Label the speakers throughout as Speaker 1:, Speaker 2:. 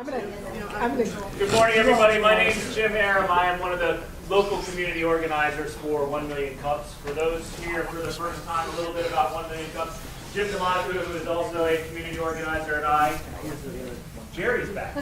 Speaker 1: Good morning, everybody. My name is Jim Aram. I am one of the local community organizers for 1 Million Cups. For those here for the first time, a little bit about 1 Million Cups. Jim DeMonica, who is also a community organizer, and Jerry's back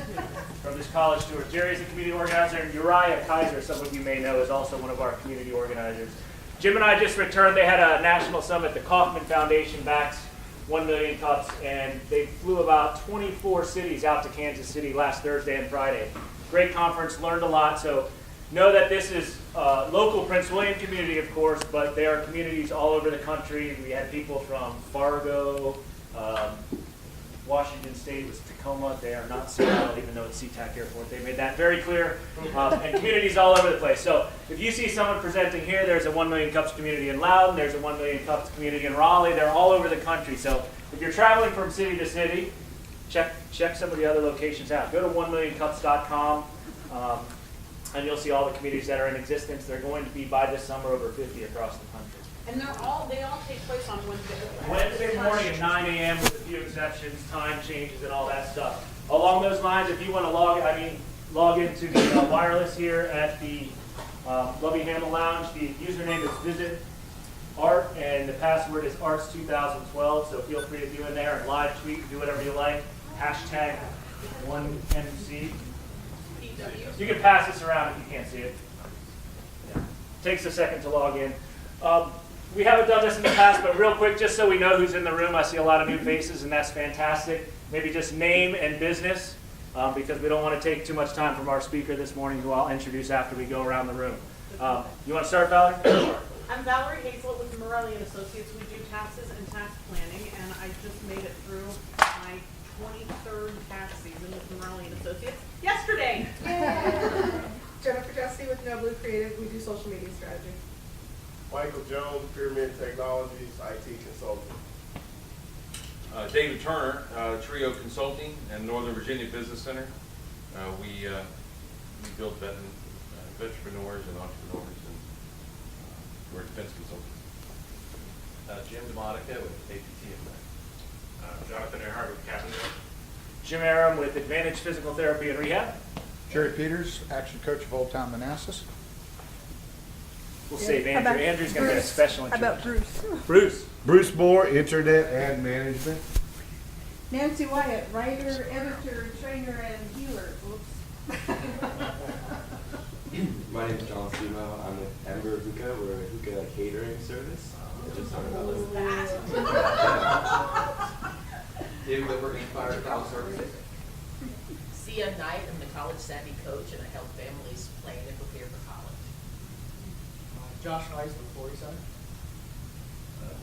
Speaker 1: from this college tour. Jerry's a community organizer, and Uriah Kaiser, some of you may know, is also one of our community organizers. Jim and I just returned. They had a national summit. The Kauffman Foundation backs 1 Million Cups, and they flew about 24 cities out to Kansas City last Thursday and Friday. Great conference, learned a lot. So know that this is local Prince William community, of course, but there are communities all over the country. We had people from Fargo, Washington State was Tacoma. They are not Seattle, even though it's SeaTac Airport. They made that very clear. And communities all over the place. So if you see someone presenting here, there's a 1 Million Cups community in Loudon. There's a 1 Million Cups community in Raleigh. They're all over the country. So if you're traveling from city to city, check some of the other locations out. Go to 1millioncups.com, and you'll see all the communities that are in existence. They're going to be, by this summer, over 50 across the country.
Speaker 2: And they all take place on Wednesday.
Speaker 1: Wednesday morning at 9 a.m. with a few exceptions, time changes, and all that stuff. Along those lines, if you want to log into the wireless here at the Lovey Hamel Lounge, the username is Visit Art, and the password is Arts 2012. So feel free to do in there and live tweet, do whatever you like. Hashtag 1MC. You can pass this around if you can't see it. Yeah. Takes a second to log in. We haven't done this in the past, but real quick, just so we know who's in the room, I see a lot of new faces, and that's fantastic. Maybe just name and business, because we don't want to take too much time from our speaker this morning, who I'll introduce after we go around the room. You want to start, Valerie? Sure.
Speaker 2: I'm Valerie Hazel with Morelli & Associates. We do taxes and tax planning, and I just made it through my 23rd tax season with Morelli & Associates yesterday.
Speaker 3: Jennifer Jesse with No Blue Creative. We do social media strategy.
Speaker 4: Michael Jones, Pyramid Technologies, IT consultant.
Speaker 5: David Turner, Trio Consulting and Northern Virginia Business Center. We build entrepreneurs and entrepreneurs, and we're defense consultants.
Speaker 6: Jim DeMonica with APT.
Speaker 7: Jonathan Earhart with Captain.
Speaker 1: Jim Aram with Advantage Physical Therapy and Rehab.
Speaker 8: Jerry Peters, action coach of Old Town Manassas.
Speaker 1: We'll save Andrew. Andrew's going to get a special introduction.
Speaker 3: How about Bruce?
Speaker 1: Bruce.
Speaker 4: Bruce Moore, Internet and Management.
Speaker 3: Nancy Wyatt, writer, editor, trainer, and healer. Oops.
Speaker 6: My name is John Simo. I'm with Edinburgh Hookah. We're a hookah catering service. David Whitworth, Inspired College Services.
Speaker 9: Sia Knight, I'm the college savvy coach, and I help families plan and prepare for college.
Speaker 10: Josh Rice with Forty Center.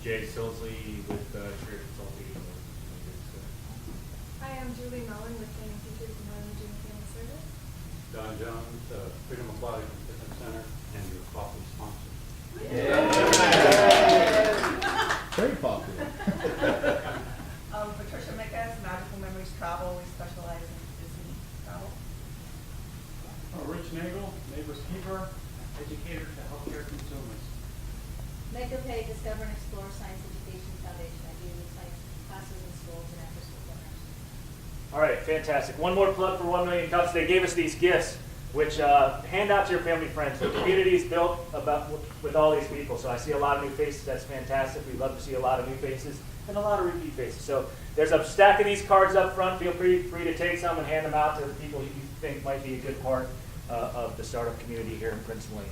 Speaker 7: Jay Silsley with Career Consulting.
Speaker 11: Hi, I'm Julie Mullen with Training Teachers and Northern Virginia Family Service.
Speaker 7: Don Jones, Freedom Aquatic Fitness Center, and your coffee sponsor.
Speaker 8: Very popular.
Speaker 12: Patricia Mickas, Magical Memories Travel. We specialize in Disney travel.
Speaker 7: Rich Nagel, Neighbors Keeper, educator to healthcare consumers.
Speaker 11: Meg Pay, Discover and Explore Science Education Foundation. I do science classes in schools and after school programs.
Speaker 1: All right, fantastic. One more plug for 1 Million Cups. They gave us these gifts, which hand out to your family friends. The community is built with all these people, so I see a lot of new faces. That's fantastic. We'd love to see a lot of new faces and a lot of repeat faces. So there's a stack of these cards up front. Feel free to take some and hand them out to the people you think might be a good part of the startup community here in Prince William.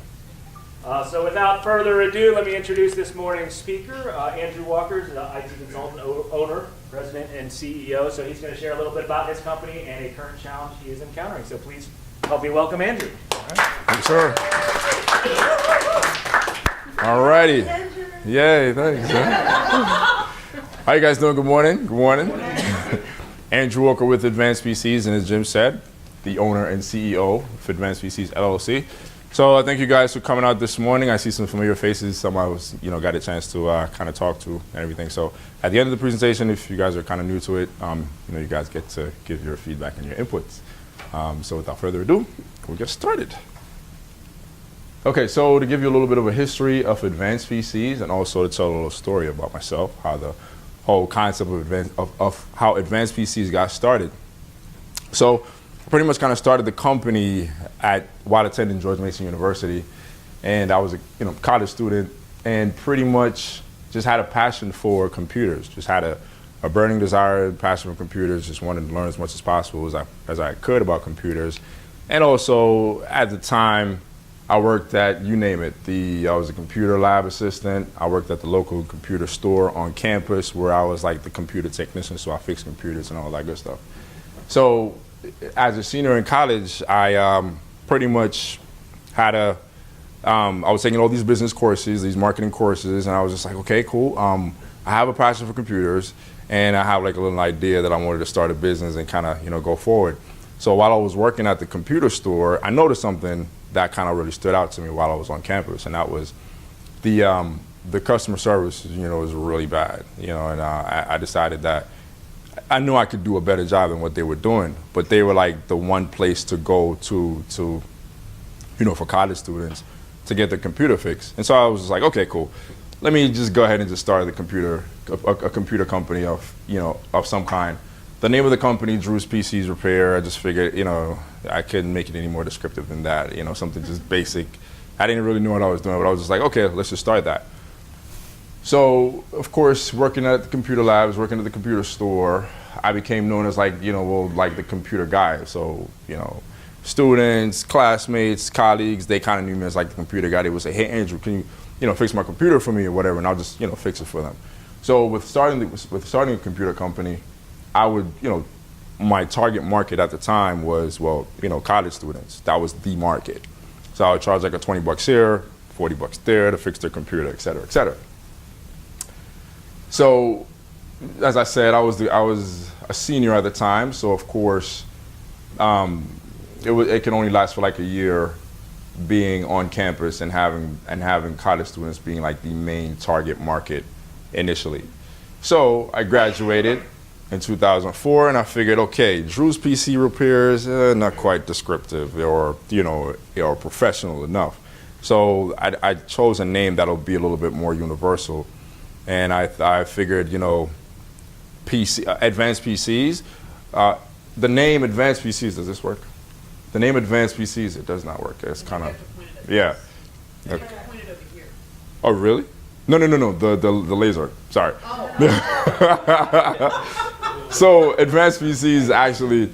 Speaker 1: So without further ado, let me introduce this morning's speaker, Andrew Walker, IT consultant, owner, president, and CEO. So he's going to share a little bit about his company and a current challenge he is encountering. So please help me welcome Andrew.
Speaker 13: Thanks, sir. All righty. Yay, thanks. How you guys doing? Good morning. Good morning. Andrew Walker with Advanced PCs, and as Jim said, the owner and CEO of Advanced PCs LLC. So thank you guys for coming out this morning. I see some familiar faces. Some I was, got a chance to kind of talk to and everything. So at the end of the presentation, if you guys are kind of new to it, you guys get to give your feedback and your inputs. So without further ado, we'll get started. Okay, so to give you a little bit of a history of Advanced PCs and also to tell a little story about myself, how the whole concept of how Advanced PCs got started. So pretty much kind of started the company while attending George Mason University. And I was a college student and pretty much just had a passion for computers, just had a burning desire, passion for computers, just wanted to learn as much as possible as I could about computers. And also, at the time, I worked at, you name it, I was a computer lab assistant. I worked at the local computer store on campus where I was like the computer technician, so I fixed computers and all that good stuff. So as a senior in college, I pretty much had I was taking all these business courses, these marketing courses, and I was just like, okay, cool. I have a passion for computers, and I have like a little idea that I wanted to start a business and kind of, go forward. So while I was working at the computer store, I noticed something that kind of really stood out to me while I was on campus, and that was the customer service, was really bad, and I decided that I knew I could do a better job than what they were doing, but they were like the one place to go to for college students to get the computer fixed. And so I was just like, okay, cool. Let me just go ahead and just start a computer company of some kind. The name of the company, Drew's PCs Repair. I just figured, I couldn't make it any more descriptive than that. Something just basic. I didn't really know what I was doing, but I was just like, okay, let's just start that. So, of course, working at the computer labs, working at the computer store, I became known as like the computer guy. So, students, classmates, colleagues, they kind of knew me as like the computer guy. They would say, hey, Andrew, can you, fix my computer for me or whatever, and I'll just, fix it for them. So with starting a computer company, I would, my target market at the time was, college students. That was the market. So I would charge like a $20 here, $40 there to fix their computer, et cetera, et cetera. So, as I said, I was a senior at the time. So of course, it can only last for like a year, being on campus and having college students being like the main target market initially. So I graduated in 2004, and I figured, okay, Drew's PC Repairs, not quite descriptive or professional enough. So I chose a name that'll be a little bit more universal, and I figured, Advanced PCs. The name Advanced PCs, does this work? The name Advanced PCs, it does not work. It's kind of, yeah. Okay. Oh, really? No, the laser, sorry. So Advanced PCs actually,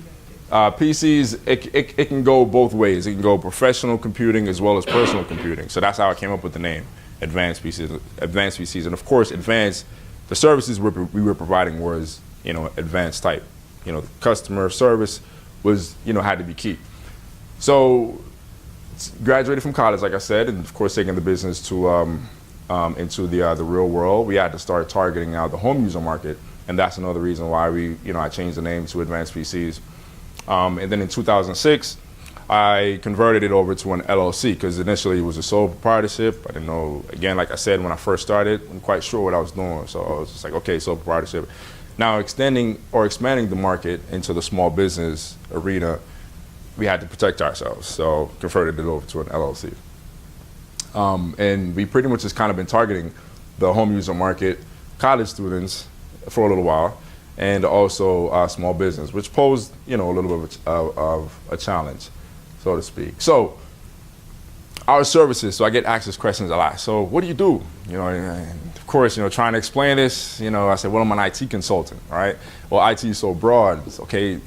Speaker 13: PCs, it can go both ways. It can go professional computing as well as personal computing. So that's how I came up with the name, Advanced PCs. And of course, the services we were providing was, advanced type. The customer service was, had to be key. So graduated from college, like I said, and of course taking the business to into the real world. We had to start targeting now the home user market, and that's another reason why I changed the name to Advanced PCs. And then in 2006, I converted it over to an LLC because initially it was a sole proprietorship. I didn't know, again, like I said, when I first started, I wasn't quite sure what I was doing. So I was just like, okay, sole proprietorship. Now expanding the market into the small business arena, we had to protect ourselves. So converted it over to an LLC. And we pretty much just kind of been targeting the home user market, college students for a little while, and also small business, which posed, a little bit of a challenge, so to speak. So our services, so I get asked this questions a lot. So what do you do? And of course, trying to explain this, I said, well, I'm an IT consultant, right? Well, IT is so broad. It's okay,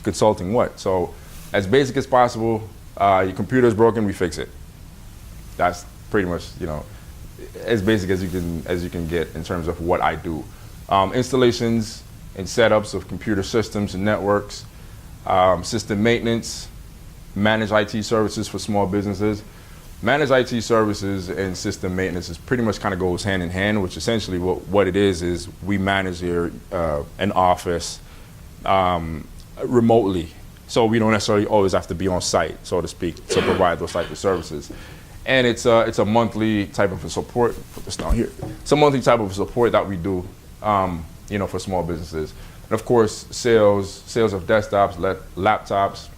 Speaker 13: consulting what? So as basic as possible, your computer is broken, we fix it. That's pretty much, as basic as you can get in terms of what I do. Installations and setups of computer systems and networks, system maintenance, managed IT services for small businesses. Managed IT services and system maintenance is pretty much kind of goes hand in hand, which essentially what it is we manage an office remotely. So we don't necessarily always have to be on site, so to speak, to provide those type of services. And it's a monthly type of support. Put this down here. It's a monthly type of support that we do, for small businesses. And of course, sales of desktops, laptops,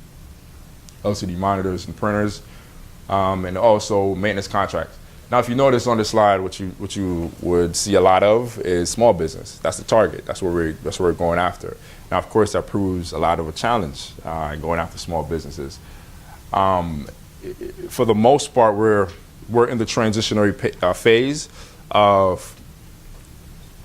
Speaker 13: LCD monitors and printers, and also maintenance contracts. Now, if you notice on the slide, what you would see a lot of is small business. That's the target. That's what we're going after. Now, of course, that proves a lot of a challenge going after small businesses. For the most part, we're in the transitionary phase of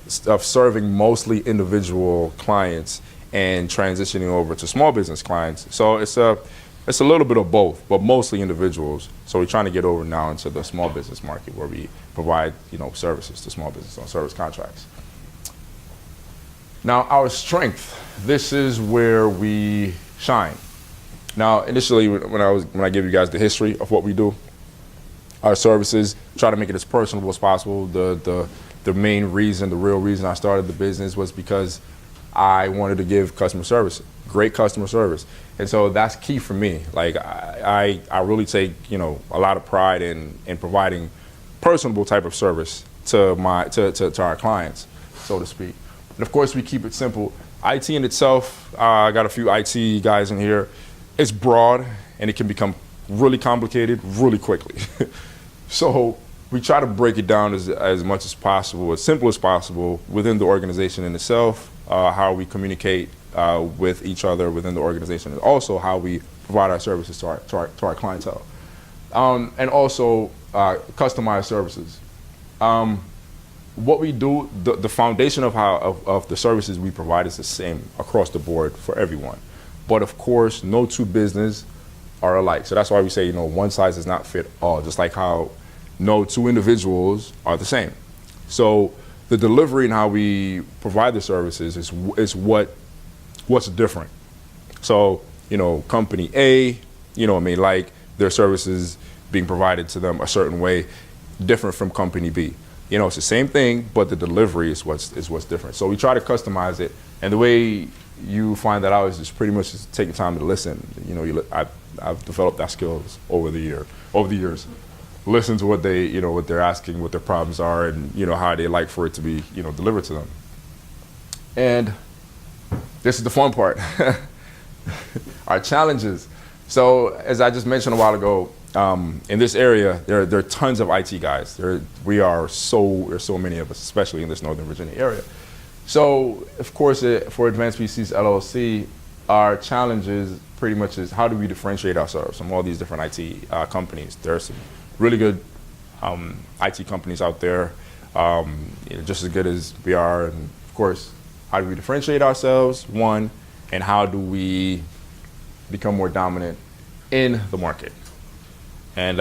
Speaker 13: serving mostly individual clients and transitioning over to small business clients. So it's a little bit of both, but mostly individuals. So we're trying to get over now into the small business market where we provide, services to small business on service contracts. Now, our strength, this is where we shine. Now, initially, when I give you guys the history of what we do, our services, try to make it as personable as possible. The main reason, the real reason I started the business was because I wanted to give customer service, great customer service. And so that's key for me. Like I really take, a lot of pride in providing personable type of service to our clients, so to speak. And of course we keep it simple. IT in itself, I got a few IT guys in here. It's broad and it can become really complicated really quickly. So we try to break it down as much as possible, as simple as possible within the organization in itself, how we communicate with each other within the organization, and also how we provide our services to our clientele. And also customized services. What we do, the foundation of the services we provide is the same across the board for everyone. But of course, no two business are alike. So that's why we say, one size does not fit all, just like how no two individuals are the same. So the delivery and how we provide the services is what's different. So, company A, may like their services being provided to them a certain way, different from company B. It's the same thing, but the delivery is what's different. So we try to customize it, and the way you find that out is just pretty much just taking time to listen. I've developed that skills over the years. Listen to what what they're asking, what their problems are, and how they like for it to be delivered to them. And this is the fun part. Our challenges. So as I just mentioned a while ago, in this area, there are tons of IT guys. There's so many of us, especially in this Northern Virginia area. So of course, for Advanced PCs LLC, our challenges pretty much is how do we differentiate ourselves from all these different IT companies. There are some really good IT companies out there, just as good as we are. And of course, how do we differentiate ourselves, one, and how do we become more dominant in the market? And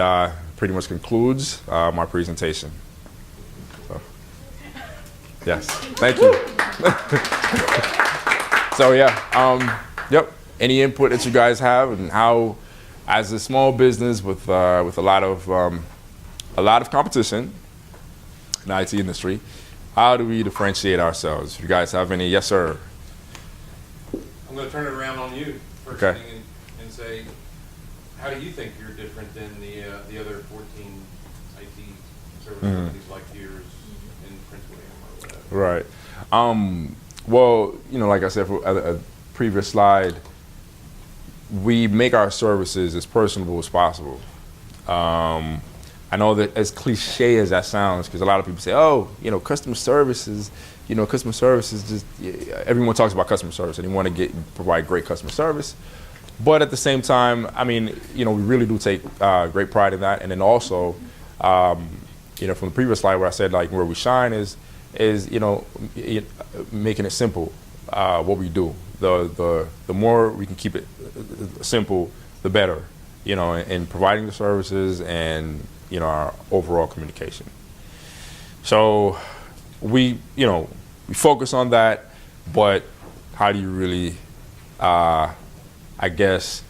Speaker 13: pretty much concludes my presentation. So, yes, thank you. So yeah, yep. Any input that you guys have, and how, as a small business with a lot of competition in the IT industry, how do we differentiate ourselves? If you guys have any, yes sir.
Speaker 5: I'm going to turn it around on you first
Speaker 13: Okay.
Speaker 5: thing and say, how do you think you're different than the other 14 IT service companies like yours in Prince William or whatever?
Speaker 13: Right. Well, like I said for a previous slide, we make our services as personable as possible. I know that as cliche as that sounds, because a lot of people say, oh, customer service is just, everyone talks about customer service and they want to provide great customer service. But at the same time, we really do take great pride in that. And then also, from the previous slide where I said where we shine is making it simple, what we do. The more we can keep it simple, the better, in providing the services and, our overall communication. So we focus on that, but how do you really, I guess,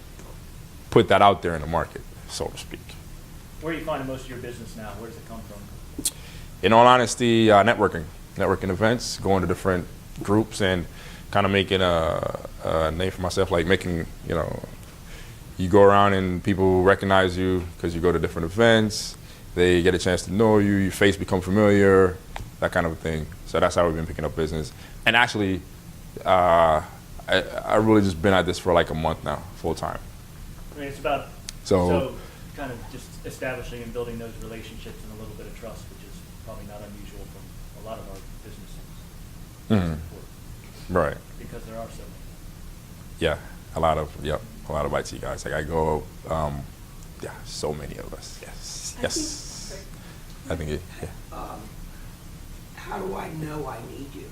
Speaker 13: put that out there in the market, so to speak?
Speaker 1: Where are you finding most of your business now? Where does it come from?
Speaker 13: In all honesty, networking events, going to different groups and kind of making a name for myself, like making, you go around and people recognize you because you go to different events, they get a chance to know you, your face become familiar, that kind of a thing. So that's how we've been picking up business. And actually, I really just been at this for like a month now, full time.
Speaker 1: It's about,
Speaker 13: So
Speaker 1: kind of just establishing and building those relationships and a little bit of trust, which is probably not unusual from a lot of our businesses.
Speaker 13: Mhm. Right.
Speaker 1: Because there are so many.
Speaker 13: Yeah, a lot of IT guys. Like I go, yeah, so many of us. Yes, yes. I think it. Yeah.
Speaker 10: How do I know I need you?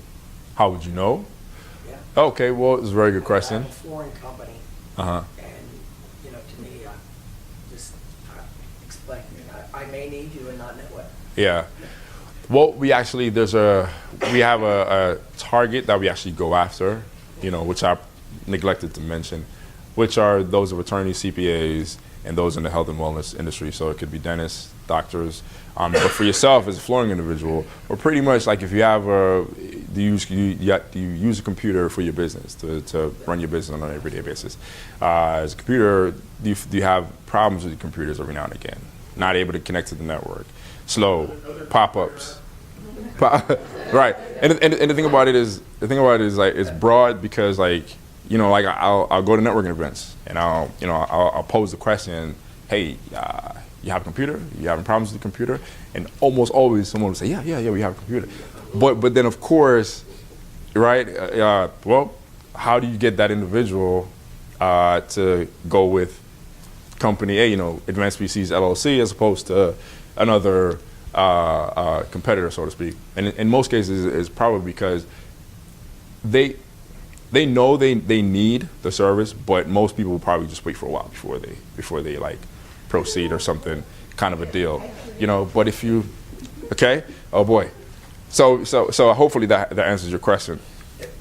Speaker 13: How would you know?
Speaker 10: Yeah.
Speaker 13: Okay, well, it's a very good question.
Speaker 10: I'm a flooring company,
Speaker 13: Uh-huh.
Speaker 10: and, to me, explain, I may need you and not know it.
Speaker 13: Yeah. Well, we have a target that we actually go after, which I neglected to mention, which are those of attorneys, CPAs, and those in the health and wellness industry. So it could be dentists, doctors, but for yourself as a flooring individual, or pretty much like if you have do you use a computer for your business to run your business on an everyday basis? As a computer, do you have problems with your computers every now and again? Not able to connect to the network, slow, pop-ups. Right, and the thing about it is like it's broad because like I'll go to networking events and I'll pose the question, hey, you have a computer? You having problems with the computer? And almost always someone will say, yeah, we have a computer. But then of course, right? Well, how do you get that individual to go with company A, Advanced PCs LLC, as opposed to another competitor, so to speak? And in most cases, it's probably because they know they need the service, but most people will probably just wait for a while before they like proceed or something, kind of a deal, But if you, okay, oh boy, so hopefully that answers your question.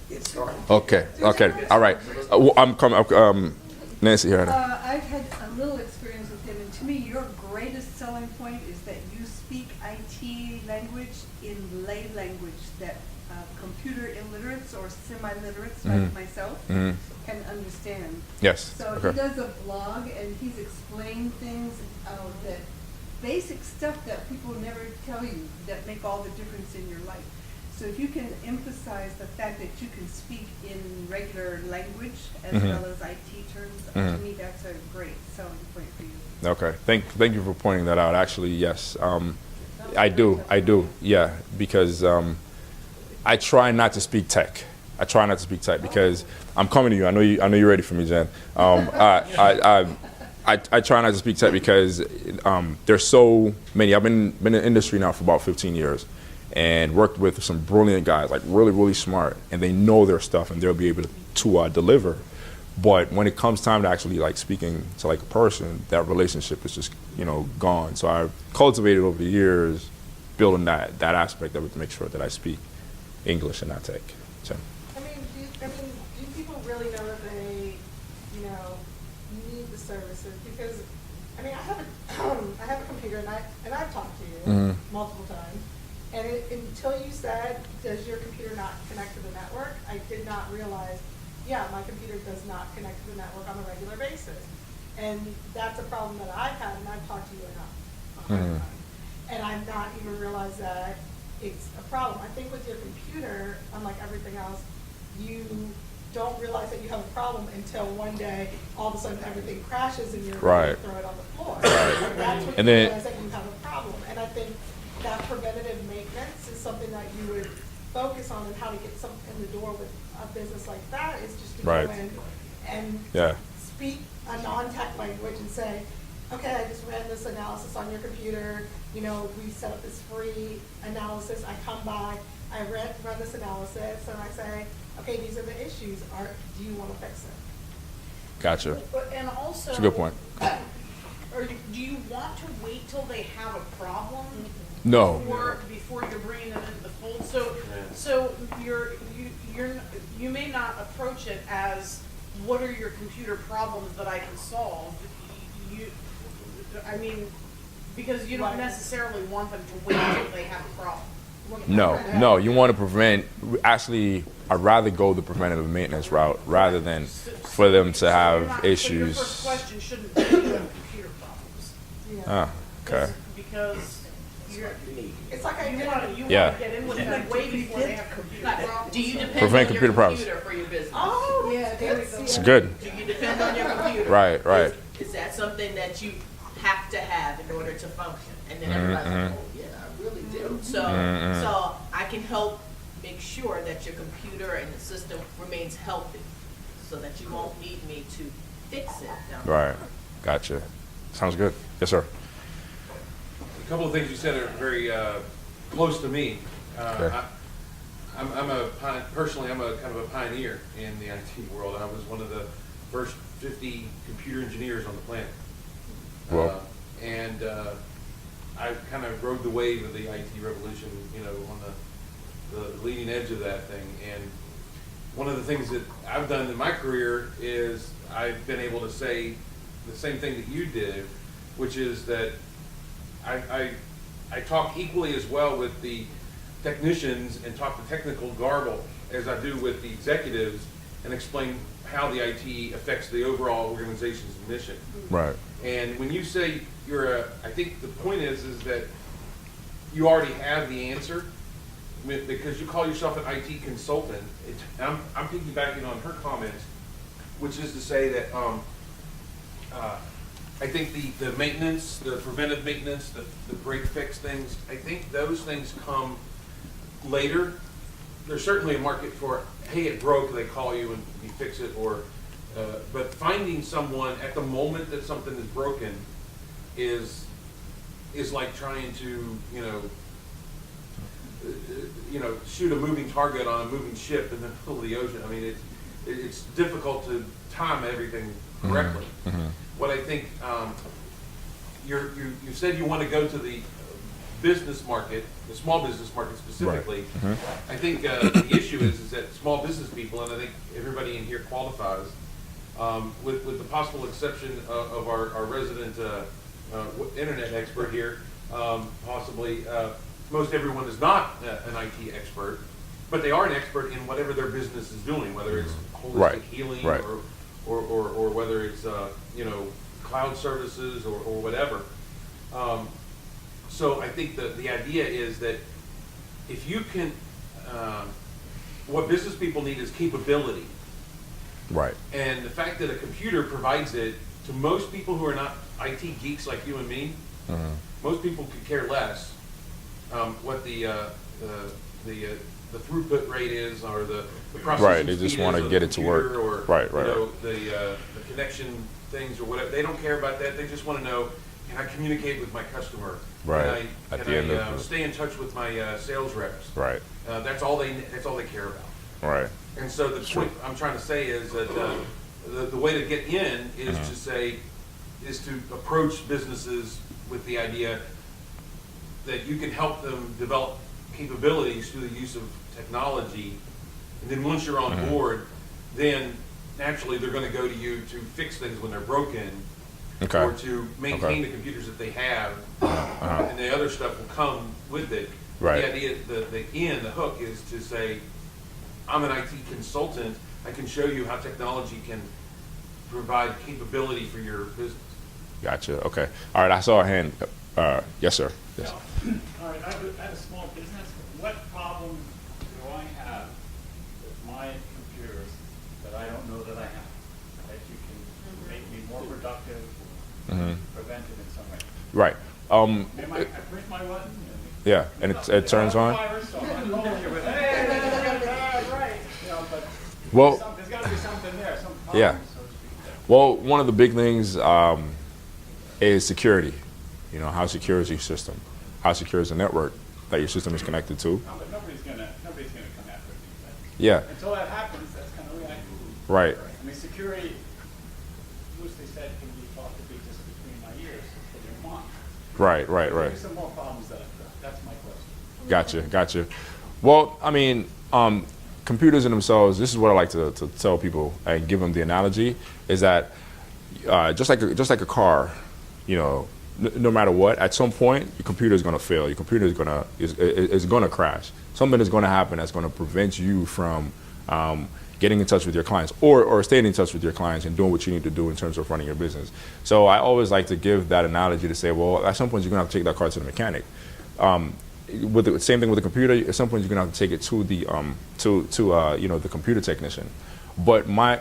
Speaker 10: It's hard.
Speaker 13: Okay, all right. I'm coming. Nancy here.
Speaker 3: I've had a little experience with him, and to me, your greatest selling point is that you speak IT language in lay language that computer illiterates or semi-literates like myself can understand.
Speaker 13: Yes.
Speaker 3: So he does a blog, and he's explained things that basic stuff that people never tell you that make all the difference in your life. So if you can emphasize the fact that you can speak in regular language as well as IT terms, to me that's a great selling point for you.
Speaker 13: Okay, thank you for pointing that out. Actually, yes, I do, yeah, because I try not to speak tech. Because I'm coming to you. I know you're ready for me, Jen. I try not to speak tech because there's so many. I've been in the industry now for about 15 years. And worked with some brilliant guys, like really, really smart, and they know their stuff, and they'll be able to deliver. But when it comes time to actually like speaking to like a person, that relationship is just gone. So I've cultivated over the years, building that aspect of it to make sure that I speak English and not tech. So.
Speaker 12: Do people really know that they, need the services? Because, I have a computer, and I've talked to you multiple times. And until you said, does your computer not connect to the network, I did not realize, my computer does not connect to the network on a regular basis. And that's a problem that I've had, and I've talked to you enough. And I've not even realized that it's a problem. I think with your computer, unlike everything else, you don't realize that you have a problem until one day, all of a sudden everything crashes and you're ready to throw it on the floor. Right. That's when you realize that you have a problem. And I think that preventative maintenance is something that you would focus on, and how to get something in the door with a business like that is just to go in and speak a non-tech language and say, okay, I just ran this analysis on your computer, we set up this free analysis, I come by, I run this analysis, and I say, okay, these are the issues, do you want to fix it?
Speaker 13: Gotcha.
Speaker 2: And also,
Speaker 13: that's a good point.
Speaker 2: Or do you want to wait till they have a problem?
Speaker 13: No.
Speaker 2: Before you're bringing them into the fold. So you may not approach it as, what are your computer problems that I can solve? Because you don't necessarily want them to wait until they have a problem.
Speaker 13: No, you want to prevent. Actually, I'd rather go the preventative maintenance route rather than for them to have issues.
Speaker 2: So your first question shouldn't be computer problems.
Speaker 13: Okay.
Speaker 2: Because
Speaker 12: it's like
Speaker 2: you want to get in with them way before they have computer problems.
Speaker 9: Do you depend
Speaker 13: Prevent
Speaker 9: on
Speaker 13: computer
Speaker 9: your
Speaker 13: problems.
Speaker 9: computer for your business?
Speaker 12: Oh, yeah, there we go.
Speaker 13: It's good.
Speaker 9: Do you depend on your computer?
Speaker 13: Right.
Speaker 9: Is that something that you have to have in order to function. And then everybody's like, oh, yeah, I really do. So I can help make sure that your computer and the system remains healthy so that you won't need me to fix it down the road.
Speaker 13: Right. Gotcha. Sounds good. Yes, sir.
Speaker 5: A couple of things you said are very close to me.
Speaker 13: Okay.
Speaker 5: Personally, I'm a kind of a pioneer in the IT world. I was one of the first 50 computer engineers on the planet.
Speaker 13: Well.
Speaker 5: And I kind of rode the wave of the IT revolution, you know, on the leading edge of that thing. And one of the things that I've done in my career is I've been able to say the same thing that you did, which is that I talk equally as well with the technicians and talk the technical garble as I do with the executives and explain how the IT affects the overall organization's mission.
Speaker 13: Right.
Speaker 5: And when you say I think the point is that you already have the answer because you call yourself an IT consultant. I'm piggybacking on her comments, which is to say that I think the maintenance, the preventive maintenance, the break fix things, I think those things come later. There's certainly a market for, hey, it broke, they call you and you fix it, but finding someone at the moment that something is broken is like trying to, shoot a moving target on a moving ship in the middle of the ocean. I mean, it's difficult to time everything correctly.
Speaker 13: Mm-hmm.
Speaker 5: What I think, you said you want to go to the business market, the small business market specifically.
Speaker 13: Right. Mm-hmm.
Speaker 5: I think the issue is that small business people, and I think everybody in here qualifies, with the possible exception of our resident internet expert here, possibly, most everyone is not an IT expert, but they are an expert in whatever their business is doing, whether it's holistic healing or whether it's cloud services or whatever. So I think the idea is that if you can, what business people need is capability.
Speaker 13: Right.
Speaker 5: And the fact that a computer provides it to most people who are not IT geeks like you and me, most people could care less what the throughput rate is or the processing
Speaker 13: Right. They just
Speaker 5: speed
Speaker 13: want
Speaker 5: is
Speaker 13: to
Speaker 5: of
Speaker 13: get
Speaker 5: the
Speaker 13: it to work.
Speaker 5: computer or,
Speaker 13: Right.
Speaker 5: the connection things or whatever. They don't care about that. They just want to know, can I communicate with my customer?
Speaker 13: Right. At the end of
Speaker 5: Can I
Speaker 13: it.
Speaker 5: stay in touch with my sales reps?
Speaker 13: Right.
Speaker 5: That's all they care about.
Speaker 13: Right.
Speaker 5: And so the point I'm trying to say is that the way to get in is to say, is to approach businesses with the idea that you can help them develop capabilities through the use of technology. And then once you're on board, then naturally they're going to go to you to fix things when they're broken, or to maintain the computers that they have, and the other stuff will come with it.
Speaker 13: Right.
Speaker 5: The idea, the hook is to say, I'm an IT consultant. I can show you how technology can provide capability for your business.
Speaker 13: Gotcha. Okay. All right. I saw a hand. Yes, sir. Yes.
Speaker 14: All right, I have a small business. What problem do I have with my computers that I don't know that I have? That you can make me more productive, prevent it in some way?
Speaker 13: Right.
Speaker 14: I print my button.
Speaker 13: Yeah, and it turns on.
Speaker 14: Virus, so I'm calling you with, hey, right. But
Speaker 13: Well,
Speaker 14: there's got to be something there, some problem,
Speaker 13: yeah.
Speaker 14: so to speak.
Speaker 13: Well, one of the big things is security. You know, how secure is your system? How secure is the network that your system is connected to?
Speaker 14: No, but nobody's gonna come after me. Right?
Speaker 13: Yeah.
Speaker 14: Until that happens, that's kind of reactive.
Speaker 13: Right.
Speaker 14: I mean, security, loosely said, can be thought to be just between my ears for your mind.
Speaker 13: Right.
Speaker 14: There's some more problems that that's my question.
Speaker 13: Gotcha. Well, I mean, computers in themselves, this is what I like to tell people and give them the analogy, is that just like a car, you know, no matter what, at some point, your computer is going to fail. Your computer is going to crash. Something is going to happen that's going to prevent you from getting in touch with your clients or staying in touch with your clients and doing what you need to do in terms of running your business. So I always like to give that analogy to say, well, at some point, you're going to have to take that car to the mechanic. With same thing with the computer. At some point, you're going to have to take it to the the computer technician. But my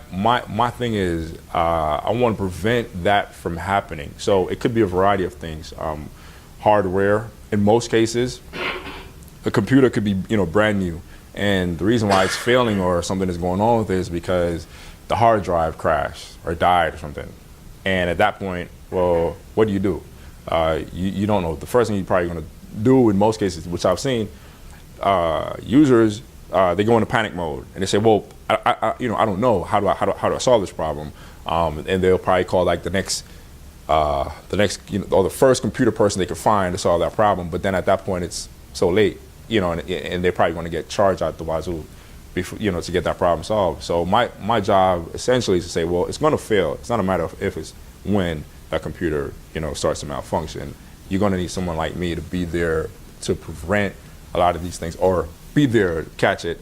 Speaker 13: thing is, I want to prevent that from happening. So it could be a variety of things. Hardware, in most cases, a computer could be, brand new. And the reason why it's failing or something is going on with it is because the hard drive crashed or died or something. And at that point, well, what do? You don't know. The first thing you're probably going to do in most cases, which I've seen, users, they go into panic mode and they say, well, I don't know how do I solve this problem, and they'll probably call like the next, or the first computer person they could find to solve that problem. But then at that point, it's so late, and they're probably going to get charged out the wazoo, before, to get that problem solved. So my job essentially is to say, well, it's going to fail. It's not a matter of if, it's when that computer, starts to malfunction. You're going to need someone like me to be there to prevent a lot of these things, or be there to catch it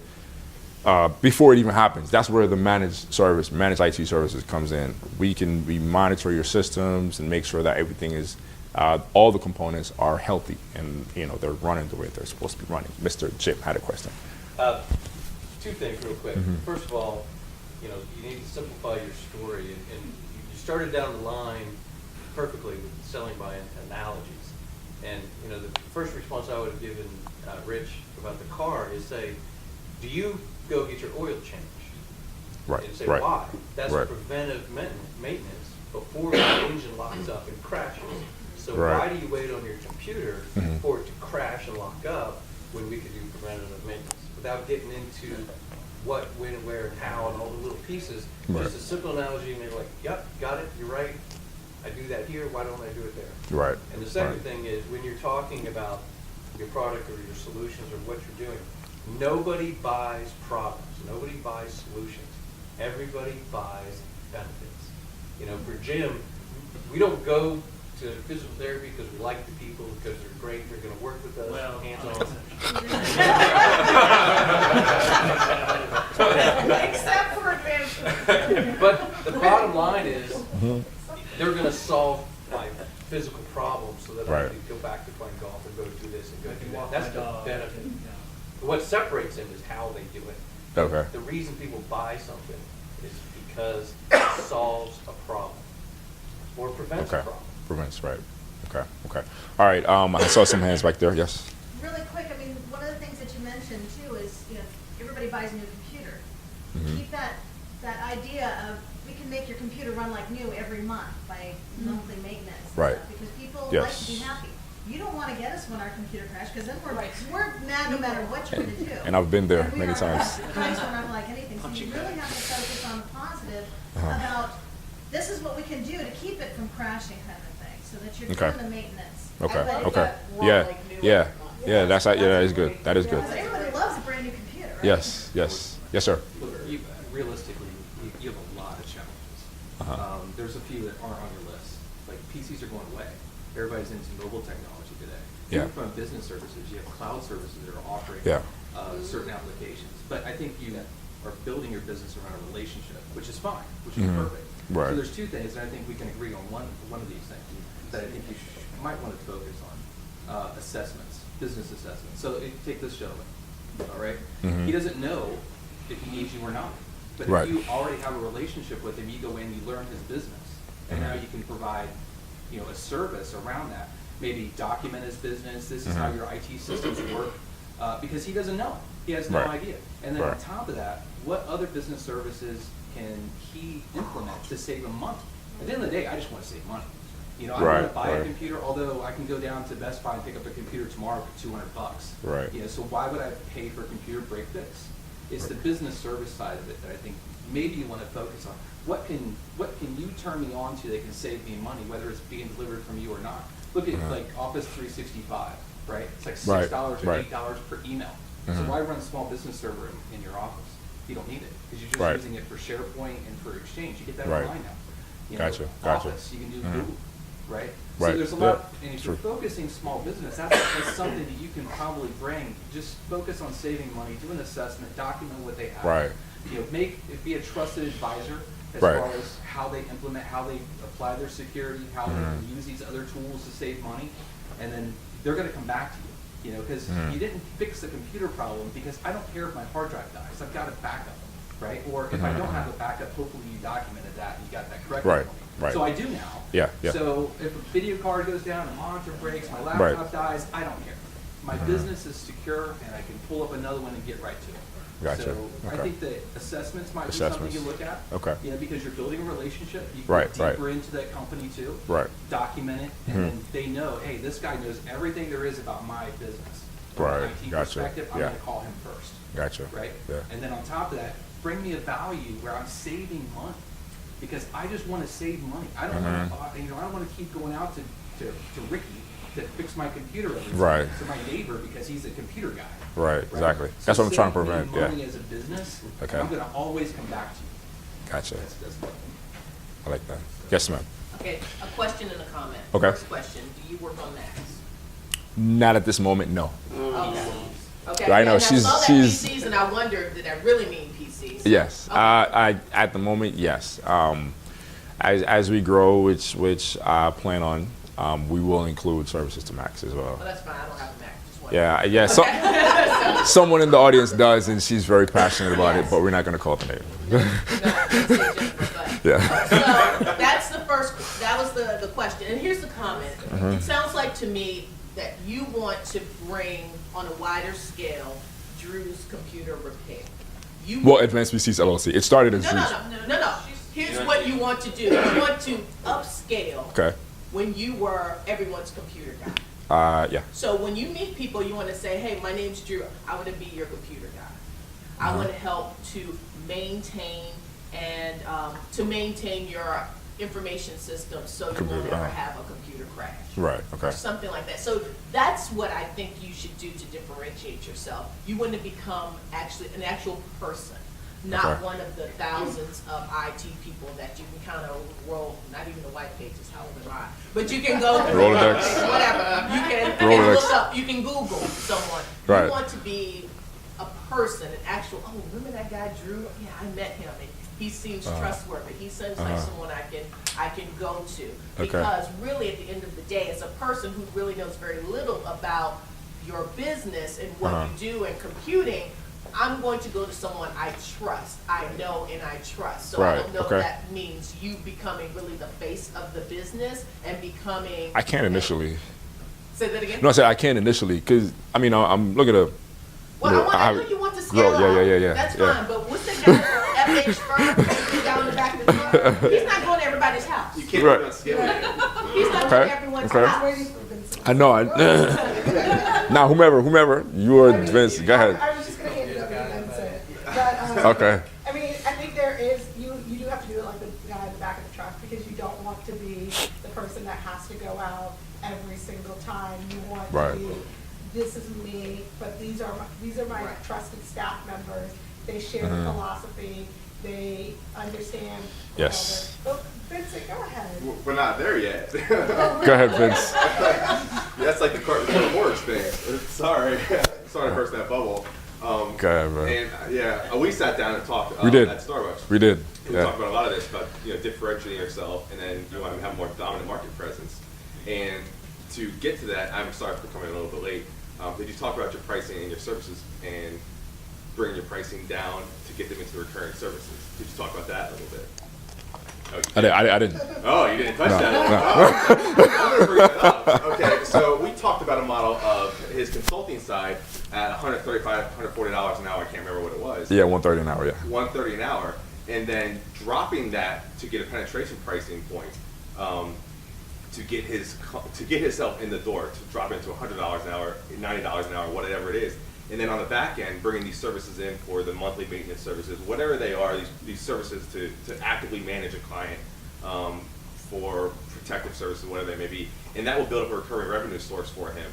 Speaker 13: before it even happens. That's where the managed IT services comes in. We monitor your systems and make sure that everything is, all the components are healthy and they're running the way they're supposed to be running. Mr. Chip had a question.
Speaker 7: Two things real quick. First of all, you need to simplify your story, and you started down the line perfectly with selling by analogies. And the first response I would have given Rich about the car is say, do you go get your oil changed?
Speaker 13: Right.
Speaker 7: And say,
Speaker 13: right.
Speaker 7: why? That's
Speaker 13: right.
Speaker 7: preventive maintenance before the engine locks up and crashes. So
Speaker 13: right.
Speaker 7: why do you wait on your computer for it to crash and lock up when we could do preventative maintenance? Without getting into what, when, where, and how, and all the little pieces.
Speaker 13: Right.
Speaker 7: Just a simple analogy, and they're like, yep, got it, you're right. I do that here, why don't I do it there?
Speaker 13: Right.
Speaker 7: And the second thing is, when you're talking about your product or your solutions or what you're doing, nobody buys products, nobody buys solutions. Everybody buys benefits. For Jim, we don't go to physical therapy because we like the people, because they're great, they're going to work with us,
Speaker 1: Well,
Speaker 7: hands-on.
Speaker 9: Except for advanced.
Speaker 7: But the bottom line is, they're going to solve my physical problems so that I
Speaker 13: Right.
Speaker 7: can go back to playing golf and go do this and go
Speaker 1: I
Speaker 7: do
Speaker 1: can
Speaker 7: that.
Speaker 1: walk
Speaker 7: That's
Speaker 1: my
Speaker 7: the
Speaker 1: dog.
Speaker 7: benefit.
Speaker 1: Yeah.
Speaker 7: What separates them is how they do it.
Speaker 13: Okay.
Speaker 7: The reason people buy something is because it solves a problem or prevents a
Speaker 13: Okay.
Speaker 7: problem.
Speaker 13: Prevents, right. Okay. All right. I saw some hands back there. Yes.
Speaker 11: Really quick, one of the things that you mentioned too is, everybody buys a new computer. Keep that idea of, we can make your computer run like new every month by monthly maintenance. and
Speaker 13: Right.
Speaker 11: stuff, because people like
Speaker 13: Yes.
Speaker 11: to be happy. You don't want to get us when our computer crashes, because then we're mad no matter what you're going to do.
Speaker 13: And I've been there
Speaker 11: And we
Speaker 13: many
Speaker 11: are
Speaker 13: times.
Speaker 11: Guys don't run like anything, so you really have to focus on the positive about, this is what we can do to keep it from crashing kind of thing, so that you're
Speaker 13: Okay.
Speaker 11: doing the maintenance.
Speaker 13: Okay.
Speaker 11: Everybody-
Speaker 13: Okay. Yeah. That is good. That is good.
Speaker 11: Because everybody loves a brand new computer, right?
Speaker 13: Yes. Sir.
Speaker 15: Look, realistically, you have a lot of challenges. There's a few that aren't on your list. Like PCs are going away. Everybody's into mobile technology today.
Speaker 13: Yeah.
Speaker 15: Even from business services, you have cloud services that are offering
Speaker 13: Yeah.
Speaker 15: certain applications. But I think you are building your business around a relationship, which is fine, which is perfect.
Speaker 13: Right.
Speaker 15: So there's two things, and I think we can agree on one of these things that I think you might want to focus on. Assessments, business assessments. So take this gentleman, all right? He doesn't know if he needs you or not. But
Speaker 13: Right.
Speaker 15: if you already have a relationship with him, you go in, you learn his business, and now you can provide, a service around that. Maybe document his business. This is how your IT systems work, because he doesn't know. He has no
Speaker 13: Right.
Speaker 15: idea. And then on
Speaker 13: Right.
Speaker 15: top of that, what other business services can he implement to save him money? At the end of the day, I just want to save money. I want to
Speaker 13: Right,
Speaker 15: buy a
Speaker 13: right.
Speaker 15: computer, although I can go down to Best Buy and pick up a computer tomorrow for $200.
Speaker 13: Right.
Speaker 15: So why would I pay for a computer break fix? It's the business service side of it that I think maybe you want to focus on. What can you turn me on to that can save me money, whether it's being delivered from you or not? Look at like Office 365, right? It's like $6 or
Speaker 13: Right.
Speaker 15: $8 per email. So why run a small business server in your office? You don't need it because you're just
Speaker 13: Right.
Speaker 15: using it for SharePoint and for Exchange. You get that
Speaker 13: Right.
Speaker 15: online now.
Speaker 13: Gotcha.
Speaker 15: Office, you can do Google, right?
Speaker 13: Right.
Speaker 15: So there's a
Speaker 13: Yeah.
Speaker 15: lot, and if you're
Speaker 13: True.
Speaker 15: focusing small business, that's something that you can probably bring. Just focus on saving money, do an assessment, document what they have.
Speaker 13: Right.
Speaker 15: Be a trusted advisor as
Speaker 13: Right.
Speaker 15: far as how they implement, how they apply their security, how they can use these other tools to save money, and then they're going to come back to you. Because you didn't fix the computer problem, because I don't care if my hard drive dies. I've got a backup. right? Or if I don't have a backup, hopefully you documented that and you got that correctly.
Speaker 13: Right,
Speaker 15: for me.
Speaker 13: right.
Speaker 15: So I do now.
Speaker 13: Yeah, yeah.
Speaker 15: So if a video card goes down, a monitor breaks, my laptop dies, I don't care. My business is secure and I can pull up another one and get right to it.
Speaker 13: Gotcha.
Speaker 15: So I
Speaker 13: Okay.
Speaker 15: think that assessments might be something you look at.
Speaker 13: Okay.
Speaker 15: You know, because you're building a relationship, you
Speaker 13: Right,
Speaker 15: get
Speaker 13: right.
Speaker 15: deeper into that company too.
Speaker 13: Right.
Speaker 15: Document it, and then they know, hey, this guy knows everything there is about my business. From
Speaker 13: Right,
Speaker 15: an IT
Speaker 13: gotcha,
Speaker 15: perspective, I'm
Speaker 13: yeah.
Speaker 15: gonna call him first,
Speaker 13: Gotcha.
Speaker 15: right?
Speaker 13: Yeah.
Speaker 15: And then on top of that, bring me a value where I'm saving money, because I just wanna save money. I don't wanna, you know, I don't wanna keep going out to Ricky to fix my computer every time.
Speaker 13: Right.
Speaker 15: To my neighbor because he's a computer guy.
Speaker 13: Right, exactly.
Speaker 15: So
Speaker 13: That's what I'm trying to
Speaker 15: save me
Speaker 13: prevent, yeah.
Speaker 15: money as a business,
Speaker 13: Okay.
Speaker 15: I'm gonna always come back to you.
Speaker 13: Gotcha.
Speaker 15: That's what
Speaker 13: I like that. Yes, ma'am.
Speaker 9: Okay, a question and a comment.
Speaker 13: Okay.
Speaker 9: First question, do you work on Macs?
Speaker 13: Not at this moment, no.
Speaker 9: Okay. Okay.
Speaker 13: I know,
Speaker 9: and
Speaker 13: she's-
Speaker 9: I saw that
Speaker 13: she's-
Speaker 9: PCs and I wondered, did that really mean PCs?
Speaker 13: Yes.
Speaker 9: Okay.
Speaker 13: I at the moment, yes. As we grow, which I plan on, we will include services to Max as well.
Speaker 9: Well, that's fine, I don't have a Mac, just wondering.
Speaker 13: Yeah, yeah. Someone in the audience does, and she's very passionate about it, but we're not going to call the name.
Speaker 9: No, I didn't say Jennifer, but.
Speaker 13: Yeah.
Speaker 9: So that's the first, that was the question. And here's the comment.
Speaker 13: Mm-hmm.
Speaker 9: It sounds like to me that you want to bring on a wider scale Drew's computer repair. You
Speaker 13: Well, Advanced PCs LLC. It started as Drew's.
Speaker 9: No. Here's what you want to do. You want to upscale
Speaker 13: Okay.
Speaker 9: when you were everyone's computer guy.
Speaker 13: Yeah.
Speaker 9: So when you meet people, you want to say, hey, my name's Drew. I want to be your computer guy. I want to help to maintain and to maintain your information system so you won't ever have a computer crash.
Speaker 13: Right. Okay.
Speaker 9: Or something like that. So that's what I think you should do to differentiate yourself. You want to become actually an actual person, not
Speaker 13: Okay.
Speaker 9: one of the thousands of IT people that you can kind of roll, not even the white pages, how old am I? But you can go through
Speaker 13: Rolodex.
Speaker 9: whatever. You can
Speaker 13: Rolodex.
Speaker 9: look up, you can Google someone.
Speaker 13: Right.
Speaker 9: You want to be a person, an actual, oh, remember that guy Drew? Yeah, I met him. And he seems trustworthy. He seems like someone I can go to. Because really at the end of the day, as a person who really knows very little about your business and what you do in computing, I'm going to go to someone I trust, I know and I trust. So I don't know if that means you becoming really the face of the business and becoming.
Speaker 13: I can't initially.
Speaker 9: Say that again?
Speaker 13: No, I said I can't initially because I mean I'm looking to.
Speaker 9: Well, I know you want to scale up.
Speaker 13: Yeah.
Speaker 9: That's fine, but what's the guy from FH firm down in the back of the truck? He's not going to everybody's house.
Speaker 6: You can't
Speaker 13: Right.
Speaker 6: do that scaling.
Speaker 9: He's not going to everyone's house.
Speaker 13: I know. Now, whomever you are, Vince. Go ahead.
Speaker 12: I was just gonna hand it over to Vincent. But,
Speaker 13: Okay.
Speaker 12: I mean, I think there is, you do have to do it like the guy in the back of the truck, because you don't want to be the person that has to go out every single time. You want
Speaker 13: Right.
Speaker 12: to be, this is me, but these are my trusted staff members. They share the philosophy, they understand.
Speaker 13: Yes.
Speaker 12: Oh, Vincent, go ahead.
Speaker 6: We're not there yet.
Speaker 13: Go ahead, Vince.
Speaker 6: That's like the Carter Morris thing. Sorry to burst that bubble.
Speaker 13: Go ahead, bro.
Speaker 6: And we sat down and talked
Speaker 13: We did.
Speaker 6: at Starbucks.
Speaker 13: We did.
Speaker 6: We
Speaker 13: Yeah.
Speaker 6: talked about a lot of this, about differentiating yourself, and then you want to have a more dominant market presence. And to get to that, I'm sorry for coming a little bit late. Did you talk about your pricing and your services and bringing your pricing down to get them into the recurring services? Did you talk about that a little bit? Oh,
Speaker 13: I didn't.
Speaker 6: Oh, you didn't touch
Speaker 13: No,
Speaker 6: that.
Speaker 13: no.
Speaker 6: Oh, I'm gonna bring that up. Okay, so we talked about a model of his consulting side at $135, $140 an hour. I can't remember what it was.
Speaker 13: Yeah, 130 an hour. Yeah.
Speaker 6: $130 an hour, and then dropping that to get a penetration pricing point, to get himself in the door, to drop it to $100 an hour, $90 an hour, whatever it is. And then on the back end, bringing these services in for the monthly maintenance services, whatever they are, these services to actively manage a client, for protective services, whatever they may be. And that will build up a recurring revenue source for him.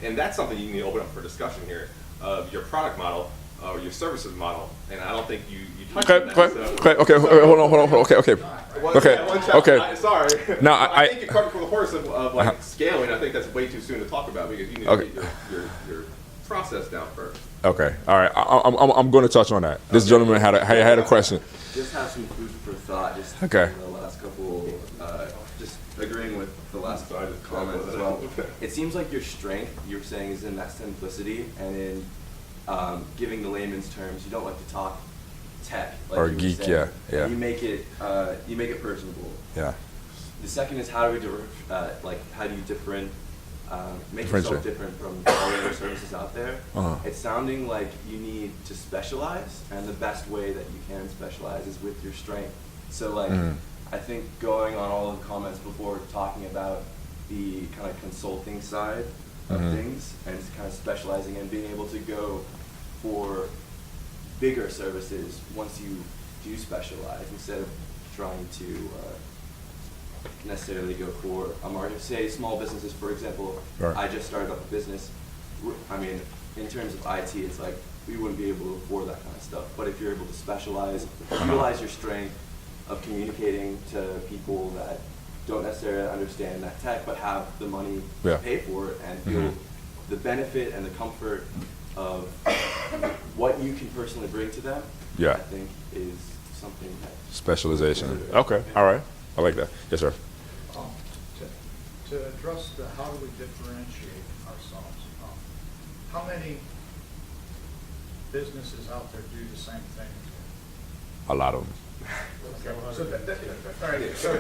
Speaker 6: And that's something you need to open up for discussion here, of your product model, or your services model. And I don't think you touched on that.
Speaker 13: Okay. Hold on. Okay.
Speaker 6: Sorry.
Speaker 13: No,
Speaker 6: I think you're covering for the horse of like scaling. I think that's way too soon to talk about, because you need to get your process down first.
Speaker 13: Okay. All right. I'm going to touch on that. This gentleman had a question.
Speaker 6: Just have some food for thought. Just
Speaker 13: Okay.
Speaker 6: the last couple, just agreeing with the last comments as well. It seems like your strength, you're saying, is in that simplicity and in giving the layman's terms. You don't like to talk
Speaker 16: tech, like
Speaker 13: Or
Speaker 16: you were
Speaker 13: geek,
Speaker 16: saying,
Speaker 13: yeah, yeah.
Speaker 16: and you make it personable.
Speaker 13: Yeah.
Speaker 16: The second is how do we how do you make
Speaker 13: Differentiate.
Speaker 16: yourself different from all the other services out there?
Speaker 13: Uh-huh.
Speaker 16: It's sounding like you need to specialize, and the best way that you can specialize is with your strength. So like, I think going on all the comments before, talking about the kind of consulting side of things and kind of specializing and being able to go for bigger services once you do specialize instead of trying to necessarily go for a market. Say small businesses, for example.
Speaker 13: Right.
Speaker 16: I just started up a business. I mean, in terms of IT, it's like we wouldn't be able to afford that kind of stuff. But if you're able to specialize, utilize your strength of communicating to people that don't necessarily understand that tech, but have the money
Speaker 13: Yeah.
Speaker 16: to pay for it and feel the benefit and the comfort of what you can personally bring to them,
Speaker 13: Yeah.
Speaker 16: I think is something that
Speaker 13: Specialization. Okay. All right. I like that. Yes, sir.
Speaker 8: To address the how do we differentiate ourselves, how many businesses out there do the same thing?
Speaker 13: A lot of them.
Speaker 8: Okay, so all right, so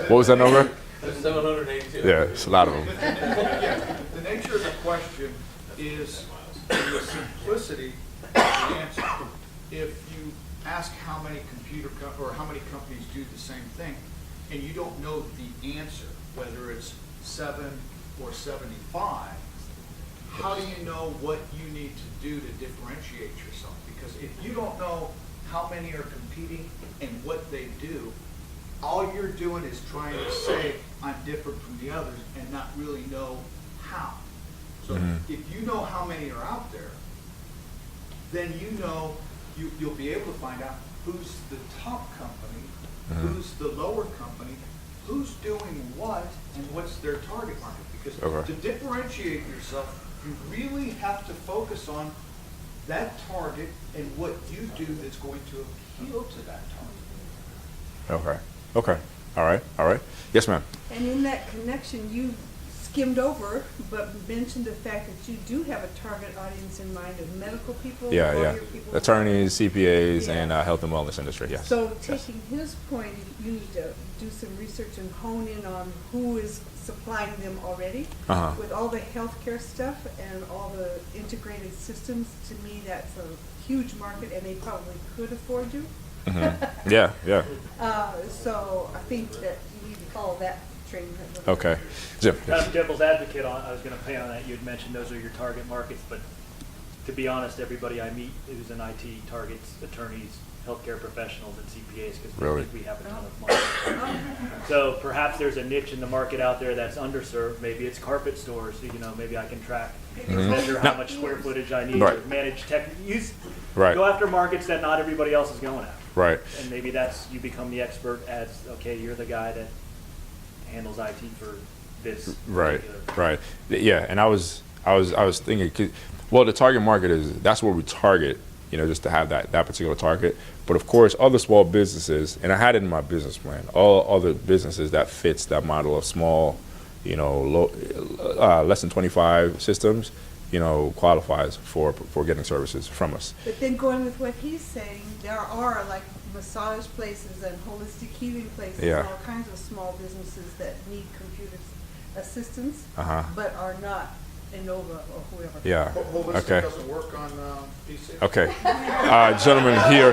Speaker 13: What was that number?
Speaker 7: 782.
Speaker 13: Yeah, it's a lot of them.
Speaker 8: Yeah, the nature of the question is the simplicity of the answer. If you ask how many how many companies do the same thing, and you don't know the answer, whether it's 7 or 75, how do you know what you need to do to differentiate yourself? Because if you don't know how many are competing and what they do, all you're doing is trying to say, I'm different from the others, and not really know how. So if you know how many are out there, then you know you'll be able to find out who's the top company, who's the lower company, who's doing what, and what's their target market. Because
Speaker 13: Okay.
Speaker 8: to differentiate yourself, you really have to focus on that target and what you do that's going to appeal to that target.
Speaker 13: Okay. Okay. All right. All right. Yes, ma'am.
Speaker 3: And in that connection, you skimmed over, but mentioned the fact that you do have a target audience in mind of medical people,
Speaker 13: Yeah,
Speaker 3: lawyer
Speaker 13: yeah.
Speaker 3: people.
Speaker 13: Attorneys, CPAs,
Speaker 3: Yeah.
Speaker 13: and health and wellness industry. Yes.
Speaker 3: So
Speaker 13: Yes.
Speaker 3: taking his point, you need to do some research and hone in on who is supplying them already.
Speaker 13: Uh-huh.
Speaker 3: With all the healthcare stuff and all the integrated systems, to me, that's a huge market, and they probably could afford you.
Speaker 13: Yeah. Yeah.
Speaker 3: So I think that you need to follow that train.
Speaker 13: Okay. Jim.
Speaker 1: Kind of devil's advocate I was going to pay on that. You had mentioned those are your target markets, but to be honest, everybody I meet who's in IT targets attorneys, healthcare professionals, and CPAs because we
Speaker 13: Really?
Speaker 1: think we have a ton of money. So perhaps there's a niche in the market out there that's underserved. Maybe it's carpet stores. So, maybe I can track, measure how much square footage I need,
Speaker 13: Right.
Speaker 1: or manage tech.
Speaker 13: Right.
Speaker 1: Go after markets that not everybody else is going after.
Speaker 13: Right.
Speaker 1: And maybe you become the expert as, okay, you're the guy that handles IT for this.
Speaker 13: Right.
Speaker 1: particular-
Speaker 13: Right. Yeah. And I was thinking, the target market that's where we target. Just to have that particular target. But of course, other small businesses, and I had it in my business plan, all other businesses that fits that model of small, low, less than 25 systems, qualifies for getting services from us.
Speaker 3: But then going with what he's saying, there are like massage places and holistic healing places,
Speaker 13: Yeah.
Speaker 3: and all kinds of small businesses that need computer assistance,
Speaker 13: Uh-huh.
Speaker 3: but are not Innova or whoever.
Speaker 13: Yeah.
Speaker 8: Holistic
Speaker 13: Okay.
Speaker 8: doesn't work on PC?
Speaker 13: Okay. Gentlemen here,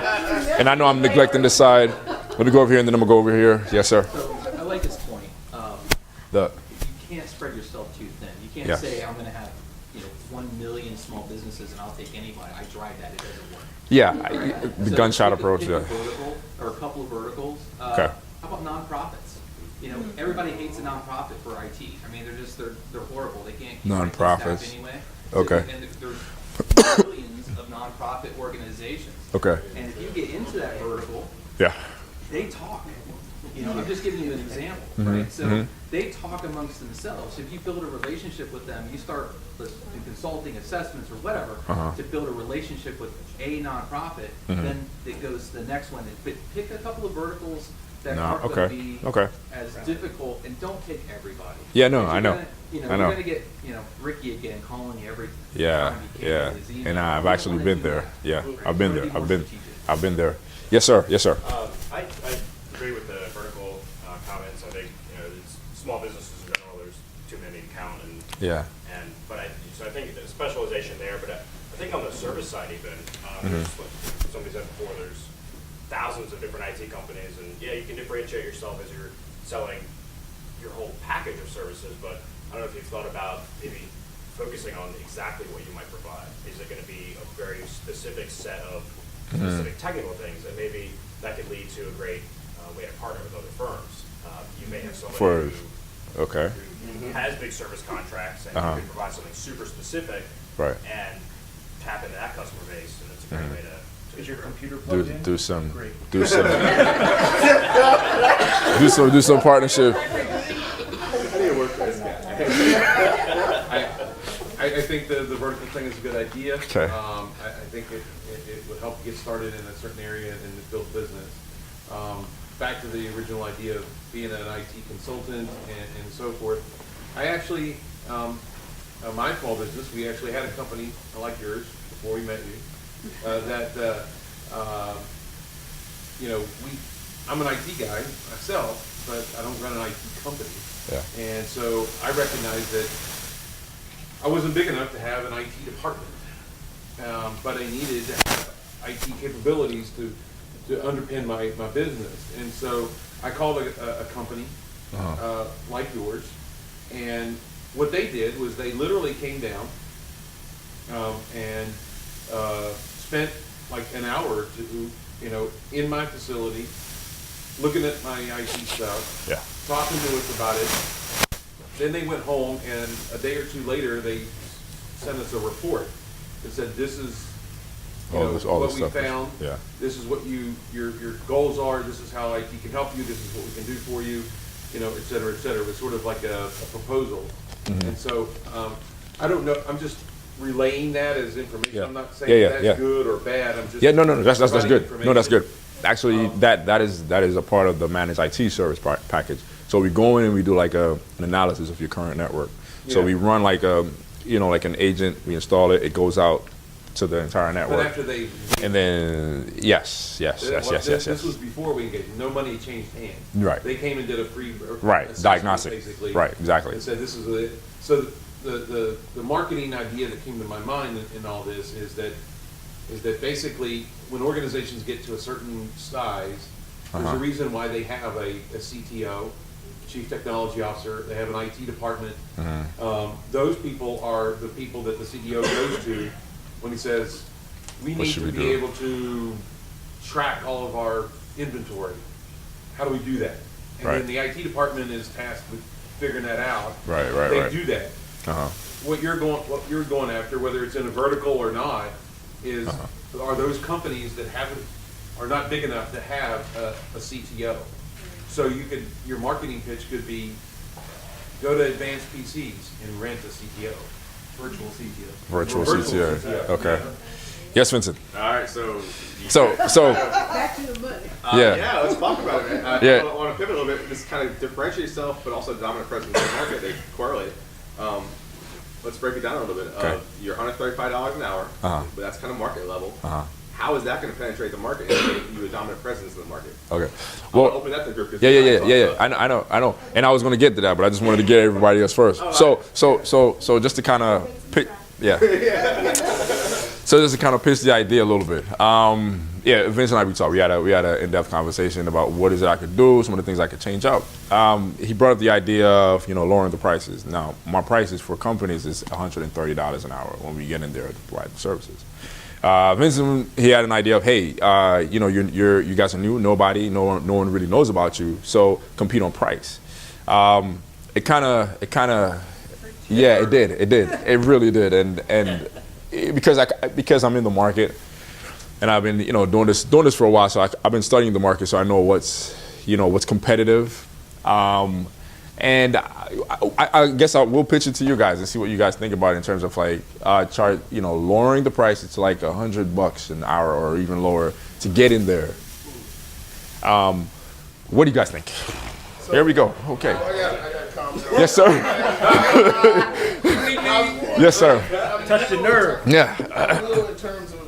Speaker 13: and I know I'm neglecting this side. Let me go over here, and then I'm going to go over here. Yes, sir.
Speaker 15: So I like this point.
Speaker 13: The
Speaker 15: You can't spread yourself too thin. You can't
Speaker 13: Yes.
Speaker 15: say, I'm going to have 1 million small businesses and I'll take anybody. I tried that. It doesn't work.
Speaker 13: Yeah, the
Speaker 15: So
Speaker 13: gunshot
Speaker 15: pick a-
Speaker 13: approach.
Speaker 15: pick
Speaker 13: Yeah.
Speaker 15: a vertical or a couple of verticals.
Speaker 13: Okay.
Speaker 15: How about nonprofits? Everybody hates a nonprofit for IT. I mean, they're horrible. They can't keep IT
Speaker 13: Nonprofits.
Speaker 15: staff anyway.
Speaker 13: Okay.
Speaker 15: And there's billions of nonprofit organizations.
Speaker 13: Okay.
Speaker 15: And if you get into that vertical,
Speaker 13: Yeah.
Speaker 15: they talk. I'm just giving you an example,
Speaker 13: Mhm,
Speaker 15: right? So
Speaker 13: mhm.
Speaker 15: they talk amongst themselves. If you build a relationship with them, you start do consulting, assessments, or whatever,
Speaker 13: Uh-huh.
Speaker 15: to build a relationship with a nonprofit,
Speaker 13: Mhm.
Speaker 15: then it goes to the next one. But pick a couple of verticals that
Speaker 13: No,
Speaker 15: aren't
Speaker 13: okay,
Speaker 15: going to be
Speaker 13: okay.
Speaker 15: as difficult, and don't pick everybody.
Speaker 13: Yeah, no,
Speaker 15: Because
Speaker 13: I
Speaker 15: you're
Speaker 13: know.
Speaker 15: gonna-
Speaker 13: I
Speaker 15: You're
Speaker 13: know.
Speaker 15: going to get, Ricky again calling you every
Speaker 13: Yeah,
Speaker 15: time you can
Speaker 13: yeah.
Speaker 15: with his email.
Speaker 13: And I've
Speaker 15: You
Speaker 13: actually
Speaker 15: wanna
Speaker 13: been
Speaker 15: do
Speaker 13: there.
Speaker 15: that.
Speaker 13: Yeah,
Speaker 15: You
Speaker 13: I've been
Speaker 15: wanna
Speaker 13: there.
Speaker 15: be more
Speaker 13: I've been.
Speaker 15: strategic.
Speaker 13: I've been there. Yes, sir. Yes, sir.
Speaker 17: I agree with the vertical comments. I think, it's small businesses in general, there's too many to count,
Speaker 13: Yeah.
Speaker 17: So I think there's specialization there, but I think on the service side even, there's, like somebody said before, there's thousands of different IT companies, and yeah, you can differentiate yourself as you're selling your whole package of services, but I don't know if you've thought about maybe focusing on exactly what you might provide. Is it going to be a very specific set of specific technical things, and maybe that could lead to a great way to partner with other firms. You may have somebody who has big service contracts, and you can provide something super specific,
Speaker 13: right,
Speaker 17: and tap into that customer base, and it's a great way to.
Speaker 1: Is your computer plugged in?
Speaker 13: Do some
Speaker 1: Great.
Speaker 13: do some do some partnership.
Speaker 5: I think the vertical thing is a good idea.
Speaker 13: Okay.
Speaker 5: I think it would help get started in a certain area and build business. Back to the original idea of being an IT consultant and so forth. I actually, my small business, we actually had a company like yours before we met you, I'm an IT guy myself, but I don't run an IT company.
Speaker 13: Yeah.
Speaker 5: And so I recognized that I wasn't big enough to have an IT department, but I needed to have IT capabilities to underpin my business. And so I called a company like yours, and what they did was they literally came down and spent like an hour or two, in my facility, looking at my IT stuff, talking to us about it. Then they went home, and a day or two later, they sent us a report that said, "This is what we found.
Speaker 13: Yeah.
Speaker 5: This is what your goals are. This is how IT can help you. This is what we can do for you, et cetera, et cetera." It was sort of like a proposal. And so I don't know. I'm just relaying that as information.
Speaker 13: Yeah.
Speaker 5: I'm not saying that's good or bad. I'm just
Speaker 13: that's good. No, that's good. Actually, that is a part of the managed IT service package. So we go in and we do like an analysis of your current network. So we run like like an agent. We install it. It goes out to the entire network.
Speaker 5: But after they
Speaker 13: and then yes.
Speaker 5: This was before we engaged. No money changed hands.
Speaker 13: Right.
Speaker 5: They came and did a free
Speaker 13: diagnostic.
Speaker 5: Basically.
Speaker 13: Right. Exactly.
Speaker 5: And said this is it. So the marketing idea that came to my mind in all this is that basically when organizations get to a certain size, there's a reason why they have a CTO, Chief Technology Officer. They have an IT department. Those people are the people that the CEO goes to when he says, we need to be able to track all of our inventory. How do we do that? And then the IT department is tasked with figuring that out. They do that. What you're going after, whether it's in a vertical or not, is are those companies that are not big enough to have a CTO. So your marketing pitch could be, go to Advanced PCs and rent a CTO. Virtual CTO.
Speaker 13: Virtual CTO. Okay. Yes, Vincent.
Speaker 6: All right, so
Speaker 3: back to the money.
Speaker 6: Yeah, let's talk about it, man.
Speaker 13: Yeah.
Speaker 6: I want to pivot a little bit. This kind of differentiate yourself, but also dominant presence in the market. They correlate. Let's break it down a little bit.
Speaker 13: Okay.
Speaker 6: You're $135 an hour, but that's kind of market level. How is that going to penetrate the market and make you a dominant presence in the market?
Speaker 13: Okay.
Speaker 6: Well, open that to group.
Speaker 13: Yeah. I know. And I was going to get to that, but I just wanted to get everybody else first. So just to kind of pick, So just to kind of pitch the idea a little bit. Vince and I, we talked. We had an in-depth conversation about what is it I could do, some of the things I could change up. He brought up the idea of lowering the prices. Now, my prices for companies is $130 an hour when we get in there to provide the services. Vincent, he had an idea of, hey, you guys are new, no one really knows about you, so compete on price. It did, it really did, and because I'm in the market, and I've been doing this for a while, so I've been studying the market, so I know what's competitive, and I guess we'll pitch it to you guys and see what you guys think about it in terms of like lowering the price. It's like $100 an hour or even lower to get in there. What do you guys think? So, here we go. Okay.
Speaker 4: I got comments.
Speaker 13: Yes, sir. Yes, sir.
Speaker 1: Touched a nerve.
Speaker 13: Yeah.
Speaker 4: I'm new in terms of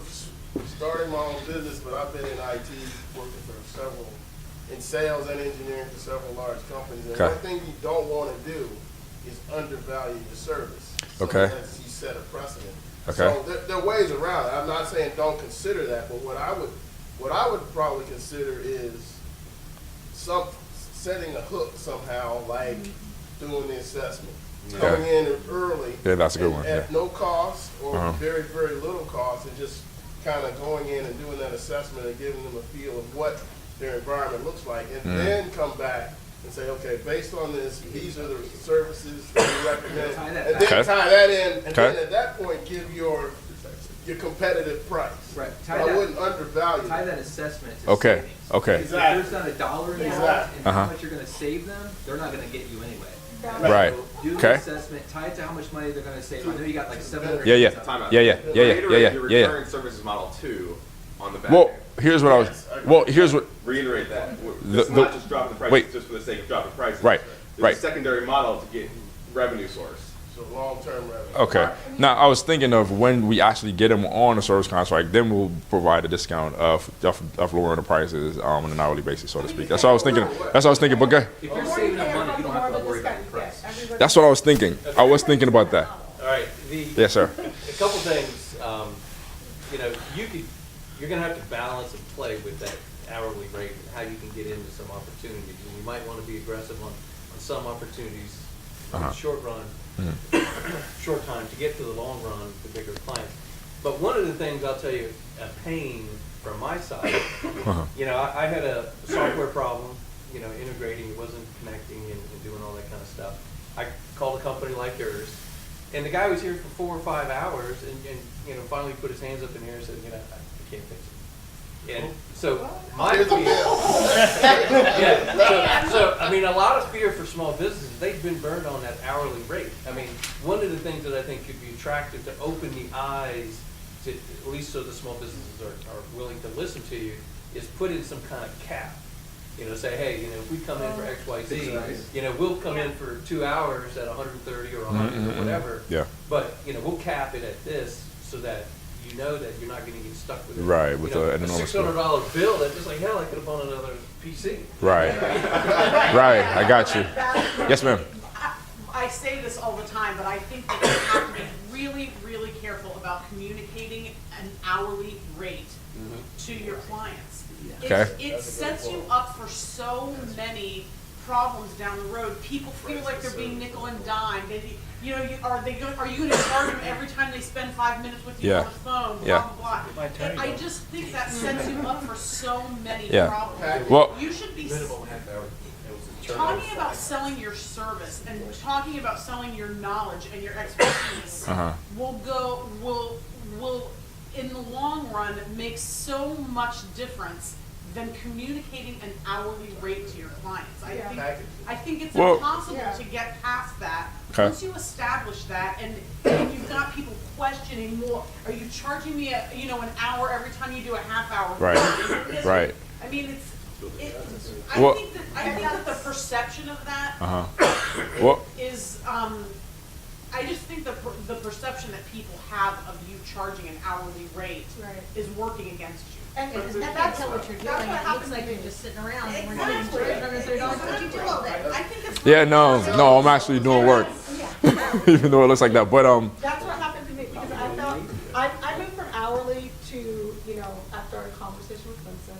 Speaker 4: starting my own business, but I've been sales and engineering for several large companies. And
Speaker 13: Okay.
Speaker 4: one thing you don't want to do is undervalue your service. So
Speaker 13: Okay.
Speaker 4: that's- you set a precedent.
Speaker 13: Okay.
Speaker 4: So there are ways around it. I'm not saying don't consider that, but what I would probably consider is setting a hook somehow, like doing the assessment.
Speaker 13: Okay.
Speaker 4: Coming in early.
Speaker 13: Yeah, that's a good one,
Speaker 4: At
Speaker 13: yeah.
Speaker 4: no cost or
Speaker 13: Uh-huh.
Speaker 4: very, very little cost, and just kind of going in and doing that assessment and giving them a feel of what their environment looks like, and then come back and say, okay, based on this, these are the services that we recommend.
Speaker 15: Tie that
Speaker 4: And then
Speaker 13: back.
Speaker 4: tie that in, and
Speaker 13: Okay.
Speaker 4: then at that point, give your competitive price.
Speaker 15: Right.
Speaker 4: But I wouldn't undervalue
Speaker 15: Tie
Speaker 4: it.
Speaker 15: that assessment to
Speaker 13: Okay,
Speaker 15: savings.
Speaker 13: okay.
Speaker 15: If there's not a dollar involved
Speaker 4: Exactly.
Speaker 15: in how
Speaker 13: Uh-huh.
Speaker 15: much you're gonna save them, they're not gonna get you anyway.
Speaker 13: Right.
Speaker 15: So do the
Speaker 13: Okay.
Speaker 15: assessment, tie it to how much money they're gonna save. I know you got like 700.
Speaker 13: Yeah, yeah.
Speaker 6: Time out.
Speaker 13: Yeah, yeah, yeah, yeah,
Speaker 6: Reiterate
Speaker 13: yeah,
Speaker 6: your
Speaker 13: yeah, yeah.
Speaker 6: recurring services model too on the back
Speaker 13: Well,
Speaker 6: end.
Speaker 13: here's what here's what,
Speaker 6: Reiterate that.
Speaker 13: The-
Speaker 6: It's
Speaker 13: the-
Speaker 6: not just dropping the prices
Speaker 13: wait.
Speaker 6: just for the sake of dropping prices.
Speaker 13: Right,
Speaker 6: There's
Speaker 13: right.
Speaker 6: a secondary model to get revenue source.
Speaker 4: So long-term revenue.
Speaker 13: okay. Now, I was thinking of when we actually get them on a service contract, then we'll provide a discount of lowering the prices on an hourly basis, so to speak. That's what I was thinking. That's what I was thinking. But go ahead.
Speaker 7: If you're saving them money, you don't have to worry about the price.
Speaker 13: That's what I was thinking. I was thinking about that.
Speaker 7: All right,
Speaker 13: Yes, sir.
Speaker 7: a couple things, you know, you're gonna have to balance and play with that hourly rate and how you can get into some opportunities. And you might wanna be aggressive on some opportunities in the short run, short time to get to the long run, the bigger clients. But one of the things I'll tell you, a pain from my side, you know, I had a software problem, you know, integrating, it wasn't connecting and doing all that kind of stuff. I called a company like yours, and the guy was here for 4 or 5 hours, and you know, finally put his hands up in the air and said, you know, I can't fix it. And so my
Speaker 4: Here's the
Speaker 7: fear,
Speaker 4: bill.
Speaker 7: yeah, so I mean, a lot of fear for small businesses. They've been burned on that hourly rate. I mean, one of the things that I think could be attractive to open the eyes to, at least so the small businesses are willing to listen to you, is put in some kind of cap. You know, say, hey, you know, if we come in for X, Y, Z, you know, we'll come in for 2 hours at 130 or 100 or whatever.
Speaker 13: Yeah.
Speaker 7: But, you know, we'll cap it at this so that you know that you're not going to get stuck with it.
Speaker 13: Right, with
Speaker 7: You know,
Speaker 13: an enormous bill.
Speaker 7: $600 bill, that's just like, hell, I could have bought another PC.
Speaker 13: Right. Right. I got you. Yes, ma'am.
Speaker 2: I say this all the time, but I think that you have to be really, really careful about communicating an hourly rate to your clients.
Speaker 13: Okay.
Speaker 2: It sets you up for so many problems down the road. People feel like they're being nickel and dime. You know, are you going to charge them every time they spend 5 minutes with you
Speaker 13: Yeah.
Speaker 2: on the phone? Blah,
Speaker 13: Yeah.
Speaker 2: blah, blah. And I just think that sets you up for so many
Speaker 13: Yeah.
Speaker 2: problems.
Speaker 13: Well-
Speaker 2: You should be
Speaker 7: Minimum half hour.
Speaker 2: talking about selling your service and talking about selling your knowledge and your expertise will in the long run make so much difference than communicating an hourly rate to your clients. I think it's
Speaker 13: Well-
Speaker 2: impossible to get past that.
Speaker 13: Okay.
Speaker 2: Once you establish that, and you've got people questioning more, are you charging me an hour every time you do a half hour?
Speaker 13: Right.
Speaker 2: Is it-
Speaker 13: Right.
Speaker 2: I mean,
Speaker 13: Well-
Speaker 2: I think that the perception of that
Speaker 13: Well,
Speaker 2: is, I just think the perception that people have of you charging an hourly rate is working against you.
Speaker 11: And that's what you're doing, it looks like you're just sitting around and we're getting $330, what do you do all day?
Speaker 2: I think it's.
Speaker 13: yeah, no, I'm actually doing work, even though it looks like that. But
Speaker 12: That's what happened to me, because I felt, I moved from hourly to, you know, after a conversation with Vincent.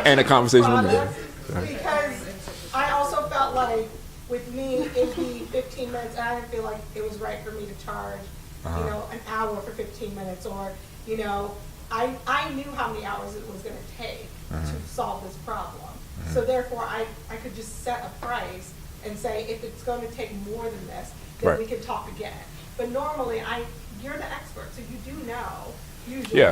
Speaker 13: and a conversation with me.
Speaker 12: products, Because I also felt like with me, it'd be 15 minutes, and I didn't feel like it was right for me to charge, you know, an hour for 15 minutes, or, you know, I knew how many hours it was gonna take to solve this problem. So therefore, I could just set a price and say, if it's gonna take more than this, then we can talk again. But normally, you're the expert, so you do know, usually,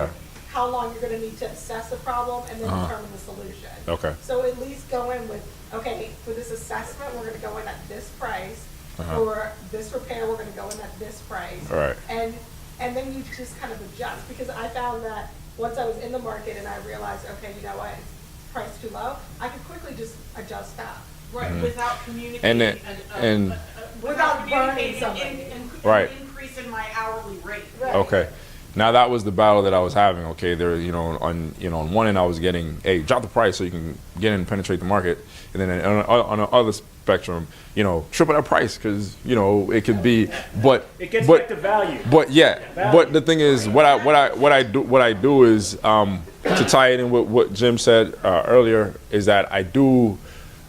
Speaker 12: how long you're gonna need to assess the problem and then determine the solution.
Speaker 13: Okay.
Speaker 12: So at least go in with, okay, for this assessment, we're gonna go in at this price. For this repair, we're gonna go in at this price.
Speaker 13: All right.
Speaker 12: And then you just kind of adjust, because I found that once I was in the market and I realized, okay, you know what, it's priced too low, I could quickly just adjust that.
Speaker 2: Right, without communicating.
Speaker 13: And then-
Speaker 12: Without burning
Speaker 2: communicating
Speaker 12: somebody.
Speaker 2: an
Speaker 13: Right.
Speaker 2: increase in my hourly rate.
Speaker 12: Right.
Speaker 13: Okay. Now that was the battle that I was having. Okay, there, on one end I was getting, hey, drop the price so you can get in and penetrate the market, and then on the other spectrum, triple that price because it could be, but
Speaker 1: It gets back to value.
Speaker 13: But yeah,
Speaker 1: Value.
Speaker 13: but the thing is, what I do is to tie it in with what Jim said earlier is that I do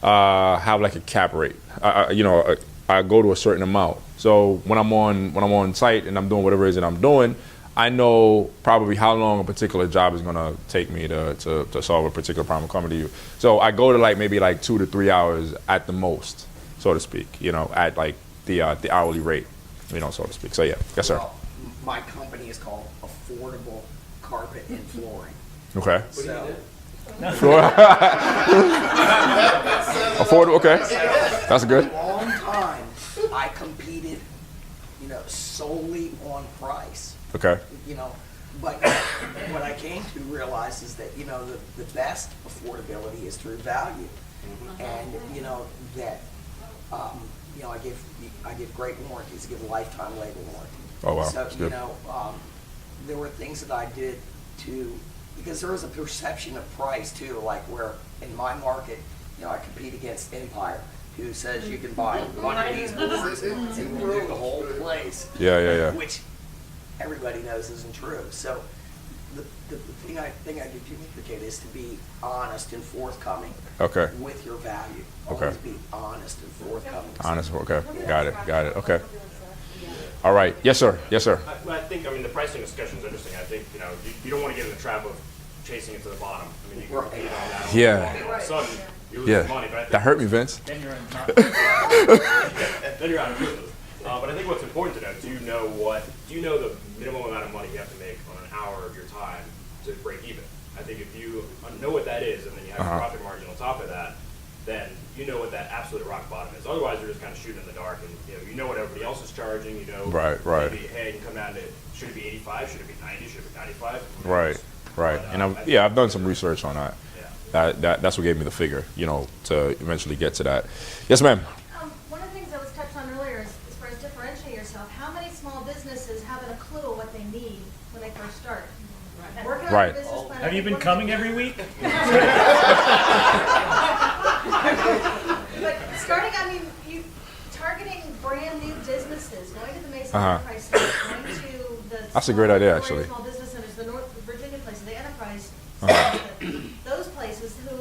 Speaker 13: have like a cap rate. I go to a certain amount. So when I'm on site and I'm doing whatever it is that I'm doing, I know probably how long a particular job is gonna take me to solve a particular problem coming to you. So I go to maybe 2 to 3 hours at the most, so to speak. At like the hourly rate, so to speak. So yeah, yes sir.
Speaker 10: Well, my company is called Affordable Carpet and Flooring.
Speaker 13: Okay.
Speaker 10: So,
Speaker 13: Affordable. Okay, that's good.
Speaker 10: For a long time, I competed, solely on price.
Speaker 13: Okay.
Speaker 10: But what I came to realize is that, the best affordability is through value. And, that, I give great warranties, I give a lifetime labor warranty.
Speaker 13: Oh, wow.
Speaker 10: So,
Speaker 13: That's good.
Speaker 10: there were things that I did because there was a perception of price too, like where in my market, I compete against Empire, who says you can buy one of these boards and do the whole place.
Speaker 13: Yeah.
Speaker 10: Which everybody knows isn't true. So the thing I do communicate is to be honest and forthcoming.
Speaker 13: Okay.
Speaker 10: With your value.
Speaker 13: Okay.
Speaker 10: Always be honest and forthcoming.
Speaker 13: Honest. Okay. Got it. Okay. All right. Yes, sir.
Speaker 17: I think, the pricing discussion is interesting. I think, you don't want to get in the trap of chasing it to the bottom. You can compete on that.
Speaker 13: Yeah.
Speaker 17: All of a sudden, you lose money. But I think
Speaker 13: That hurt me, Vince.
Speaker 1: Then you're in.
Speaker 17: then you're out of business. But I think what's important to know, do you know the minimum amount of money you have to make on an hour of your time to break even? I think if you know what that is, and then you have a profit margin on top of that, then you know what that absolute rock bottom is. Otherwise, you're just kind of shooting in the dark, and you know what everybody else is charging.
Speaker 13: Right.
Speaker 17: Maybe, hey, you can come down to, should it be 85? Should it be 90? Should it be 95?
Speaker 13: Right. And I've done some research on that.
Speaker 17: Yeah.
Speaker 13: That's what gave me the figure, to eventually get to that. Yes, ma'am.
Speaker 11: One of the things that was touched on earlier is as far as differentiating yourself, how many small businesses haven't a clue what they need when they first start? Working on
Speaker 13: Right.
Speaker 11: a business plan.
Speaker 1: Have you been coming every week?
Speaker 11: But starting, you targeting brand new businesses, going to the Mesa
Speaker 13: Uh-huh.
Speaker 11: Enterprise Center, going to the
Speaker 13: That's a great idea,
Speaker 11: small
Speaker 13: actually.
Speaker 11: small business centers, the North Virginia places, the Enterprise,
Speaker 13: Uh-huh.
Speaker 11: those places who,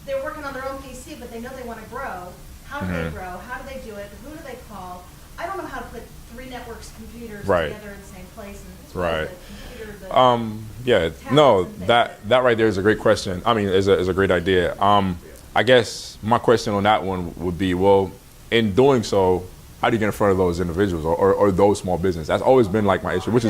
Speaker 11: they're working on their own PC, but they know they want to grow. How do they
Speaker 13: Mhm.
Speaker 11: grow? How do they do it? Who do they call? I don't know how to put 3 networks computers
Speaker 13: Right.
Speaker 11: together in the same place. And it's
Speaker 13: Right.
Speaker 11: the computer, the
Speaker 13: Yeah. No, that right there is a great question. Is a great idea. I guess my question on that one would be, well, in doing so, how do you get in front of those individuals or those small businesses? That's always been like my issue, going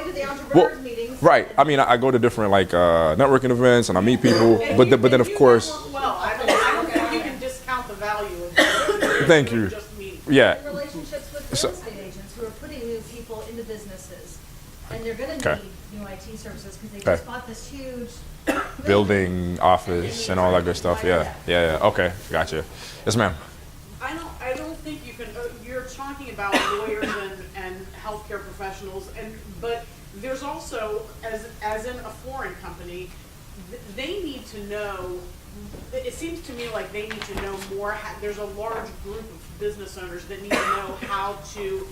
Speaker 13: to the entrepreneurs meetings. Right. I go to different networking events and I meet people, but then of course.
Speaker 2: Well, I don't think you can discount the value of it.
Speaker 13: Thank you.
Speaker 11: And
Speaker 13: Yeah.
Speaker 11: relationships with real estate agents who are putting new people into businesses. And they're gonna
Speaker 13: Okay.
Speaker 11: need new IT services because they
Speaker 13: Okay.
Speaker 11: just bought this huge
Speaker 13: Building, office, and all that good stuff. Yeah. Okay. Gotcha. Yes, ma'am.
Speaker 2: I don't think you can, you're talking about lawyers and healthcare professionals, but there's also, as in a flooring company, they need to know, it seems to me like they need to know more, there's a large group of business owners that need to know how to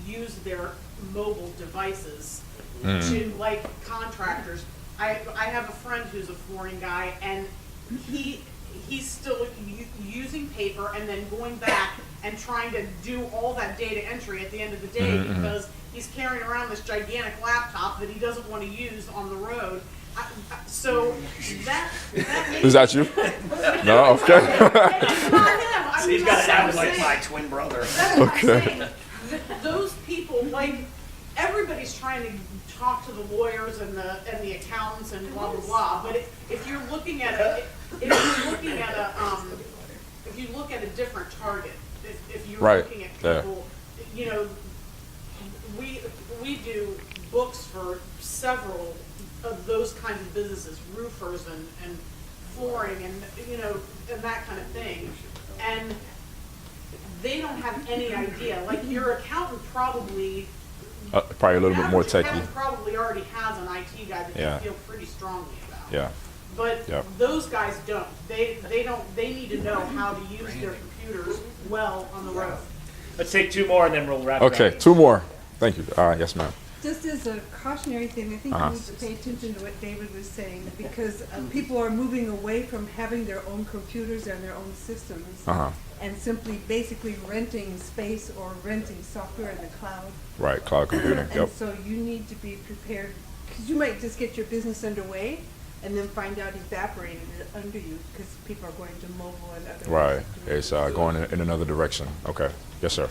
Speaker 2: use their mobile devices to, like contractors. I have a friend who's a flooring guy, and he's still using paper and then going back and trying to do all that data entry at the end of the day because he's carrying around this gigantic laptop that he doesn't want to use on the road. So that
Speaker 13: Is that you? No. Okay.
Speaker 10: He's got to sound like my twin brother.
Speaker 2: That's what I'm saying. Those people, everybody's trying to talk to the lawyers and the accountants and blah blah blah. But if you're looking at a different target, if you're
Speaker 13: Right.
Speaker 2: looking at
Speaker 13: Yeah.
Speaker 2: people, we do books for several of those kinds of businesses, roofers and flooring and that kind of thing, and they don't have any idea. Like your accountant probably
Speaker 13: Probably a little bit more
Speaker 2: Average
Speaker 13: techy.
Speaker 2: Kevin probably already has an IT guy that
Speaker 13: Yeah.
Speaker 2: they feel pretty strongly about.
Speaker 13: Yeah.
Speaker 2: But
Speaker 13: Yep.
Speaker 2: those guys don't. They need to know how to use their computers well on the road.
Speaker 1: Let's take two more and then we'll wrap it up.
Speaker 13: Okay, 2 more. Thank you. Yes, ma'am.
Speaker 3: Just as a cautionary thing, I think
Speaker 13: Uh-huh.
Speaker 3: you need to pay attention to what David was saying, because people are moving away from having their own computers and their own systems,
Speaker 13: Uh-huh.
Speaker 3: and simply basically renting space or renting software in the cloud.
Speaker 13: Right, cloud computing.
Speaker 3: And
Speaker 13: Yep.
Speaker 3: so you need to be prepared, because you might just get your business underway and then find out evaporated under you, because people are going to mobile and other.
Speaker 13: Right.
Speaker 3: ways of doing
Speaker 13: It's going in another direction. Okay. Yes, sir.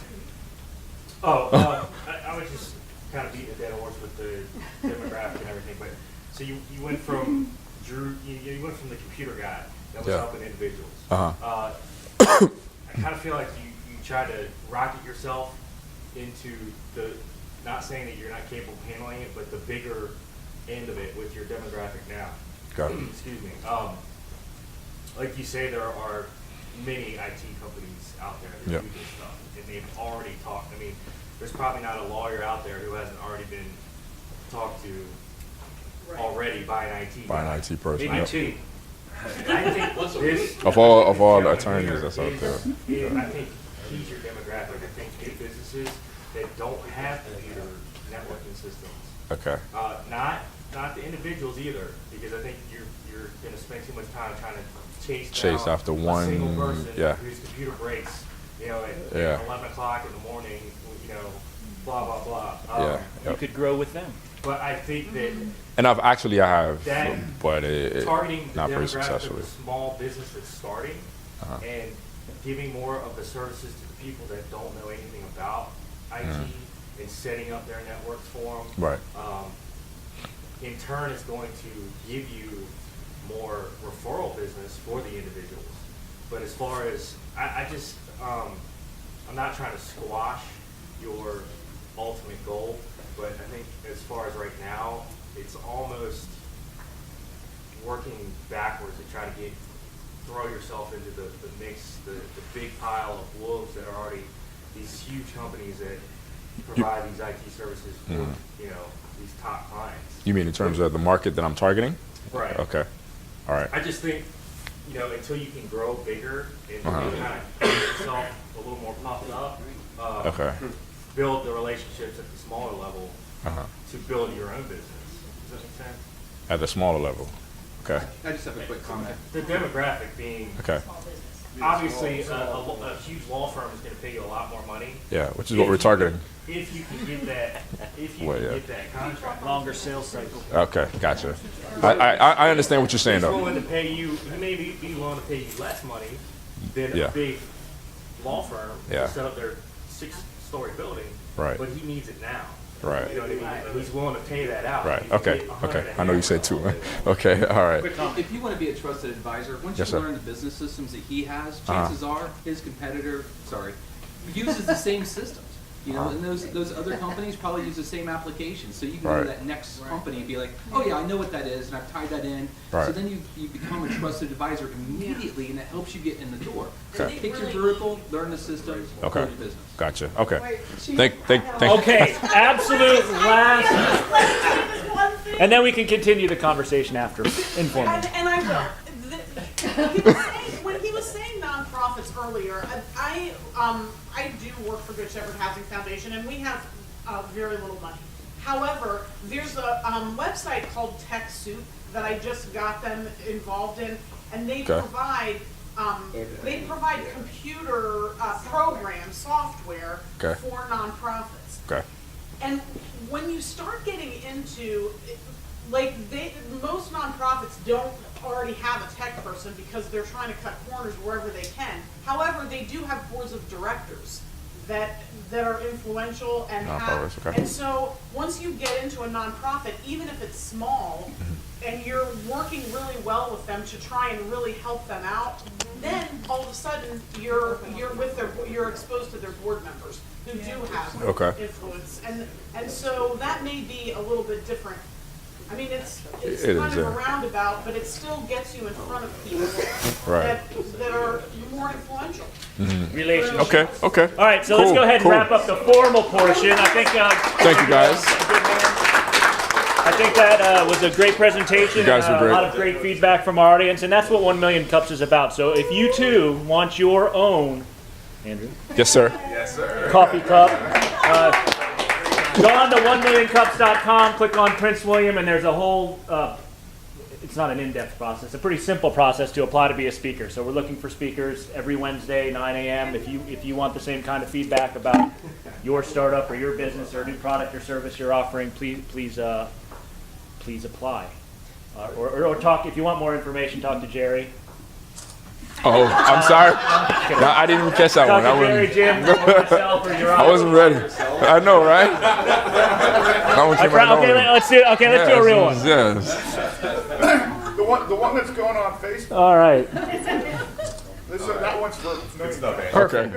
Speaker 1: I was just kind of beating a dead horse with the demographic and everything, but so you went from Drew, you went from the computer guy that was
Speaker 13: Yeah.
Speaker 1: helping individuals.
Speaker 13: Uh-huh.
Speaker 1: I kind of feel like you try to rocket yourself into the, not saying that you're not capable of handling it, but the bigger end of it with your demographic now.
Speaker 13: Got it.
Speaker 1: Excuse me. Like you say, there are many IT companies out there that
Speaker 13: Yep.
Speaker 1: do this stuff, and they've already talked. I mean, there's probably not a lawyer out there who hasn't already been talked to already by an IT
Speaker 13: By an
Speaker 1: guy.
Speaker 13: IT person,
Speaker 1: Maybe
Speaker 13: yep.
Speaker 1: two. I think this
Speaker 13: Of all the attorneys that's out there.
Speaker 1: I think he's your demographic. I think new businesses that don't have computer networking systems.
Speaker 13: Okay.
Speaker 1: Not the individuals either, because I think you're going to spend too much time trying to chase down
Speaker 13: after
Speaker 1: a
Speaker 13: one,
Speaker 1: single person
Speaker 13: yeah.
Speaker 1: whose computer breaks, at
Speaker 13: Yeah.
Speaker 1: 11 o'clock in the morning, blah blah blah.
Speaker 13: Yeah.
Speaker 1: You
Speaker 13: Yep.
Speaker 1: could grow with them. But I think that
Speaker 13: And I have,
Speaker 1: that
Speaker 13: but it
Speaker 1: targeting the
Speaker 13: not very
Speaker 1: demographic of
Speaker 13: successfully.
Speaker 1: the small business that's starting
Speaker 13: Uh-huh.
Speaker 1: and giving more of the services to the people that don't know anything about IT and setting up their networks for them.
Speaker 13: Right.
Speaker 1: In turn, is going to give you more referral business for the individuals. But as far as, I just, I'm not trying to squash your ultimate goal, but I think as far as right now, it's almost working backwards to try to throw yourself into the mix, the big pile of wolves that are already these huge companies that provide these IT services for, these top clients.
Speaker 13: You mean in terms of the market that I'm targeting?
Speaker 1: Right.
Speaker 13: Okay. All right.
Speaker 1: I just think, until you can grow bigger and
Speaker 13: Uh-huh.
Speaker 1: really kind of get yourself a little more puffed up,
Speaker 13: Okay.
Speaker 1: build the relationships at the smaller level
Speaker 13: Uh-huh.
Speaker 1: to build your own business. Does that make sense?
Speaker 13: At the smaller level. Okay.
Speaker 15: I just have a quick comment.
Speaker 1: The demographic being,
Speaker 13: Okay.
Speaker 1: obviously, a huge law firm is going to pay you a lot more money.
Speaker 13: Yeah, which is what we're targeting.
Speaker 1: If you can get that,
Speaker 13: Well, yeah.
Speaker 1: get that contract. Longer sales cycle.
Speaker 13: Okay, gotcha. I understand what you're saying
Speaker 1: He's
Speaker 13: though.
Speaker 1: willing to pay you, he may be willing to pay you less money than
Speaker 13: Yeah.
Speaker 1: a big law firm
Speaker 13: Yeah.
Speaker 1: to set up their 6-story building.
Speaker 13: Right.
Speaker 1: But he needs it now.
Speaker 13: Right.
Speaker 1: You know what I mean? And he's willing to pay that out.
Speaker 13: Right.
Speaker 1: He can
Speaker 13: Okay.
Speaker 1: get 100
Speaker 13: Okay.
Speaker 1: and
Speaker 13: I know you said two. Okay. All right.
Speaker 15: If you want to be a trusted advisor, once
Speaker 13: Yes,
Speaker 15: you
Speaker 13: sir.
Speaker 15: learn the business systems that he has,
Speaker 13: Uh-huh.
Speaker 15: chances are his competitor, uses the same systems. And those other companies probably use the same applications. So you can go
Speaker 13: Right.
Speaker 15: to that next company and be like, oh yeah, I know what that is, and I've tied that in. So
Speaker 13: Right.
Speaker 15: then you become a trusted advisor immediately, and it helps you get in the door. So
Speaker 13: Okay.
Speaker 15: take your vertical, learn the system,
Speaker 13: Okay.
Speaker 15: build your business.
Speaker 13: Gotcha. Okay.
Speaker 12: Wait,
Speaker 13: Thank.
Speaker 1: Okay, absolute last. And then we can continue the conversation after, informally.
Speaker 2: And I will. When he was saying nonprofits earlier, I do work for Good Shepherd Housing Foundation, and we have very little money. However, there's a website called TechSoup that I just got them involved in, and they
Speaker 13: Okay.
Speaker 2: provide computer program software
Speaker 13: Okay.
Speaker 2: for nonprofits.
Speaker 13: Okay.
Speaker 2: And when you start getting into, most nonprofits don't already have a tech person because they're trying to cut corners wherever they can. However, they do have boards of directors that are influential and
Speaker 13: Nonprofits,
Speaker 2: have.
Speaker 13: okay.
Speaker 2: And so once you get into a nonprofit, even if it's small, and you're working really well with them to try and really help them out, then all of a sudden you're exposed to their board members who do have
Speaker 13: Okay.
Speaker 2: influence, and so that may be a little bit different. I mean, it's
Speaker 13: It
Speaker 2: kind
Speaker 13: is,
Speaker 2: of a
Speaker 13: yeah.
Speaker 2: roundabout, but it still gets you in front of people
Speaker 13: Right.
Speaker 2: that are more more influential.
Speaker 1: Relations.
Speaker 13: Okay, okay.
Speaker 1: All right, so let's
Speaker 13: Cool,
Speaker 1: go ahead and
Speaker 13: cool.
Speaker 1: wrap up the formal portion. I think.
Speaker 13: Thank you, guys.
Speaker 1: I think that was a great presentation.
Speaker 13: You guys were great.
Speaker 1: A lot of great feedback from our audience, and that's what 1 Million Cups is about. So if you too want your own, Andrew,
Speaker 13: Yes, sir.
Speaker 6: Yes, sir.
Speaker 1: coffee cup, go on to 1millioncups.com, click on Prince William, and there's a whole. It's not an in-depth process. It's a pretty simple process to apply to be a speaker. So we're looking for speakers every Wednesday, 9 a.m. If you want the same kind of feedback about your startup or your business or new product or service you're offering, please apply. Or talk, if you want more information, talk to Jerry.
Speaker 13: Oh, I'm sorry. No, I didn't even catch that
Speaker 1: Talk
Speaker 13: one.
Speaker 1: to Jerry, Jim, or myself, or your
Speaker 13: I wasn't ready. I know, right?
Speaker 1: Let's do a real one.
Speaker 13: Yes.
Speaker 8: The one that's going on Facebook.
Speaker 1: All right.
Speaker 8: That one's for.
Speaker 13: Okay.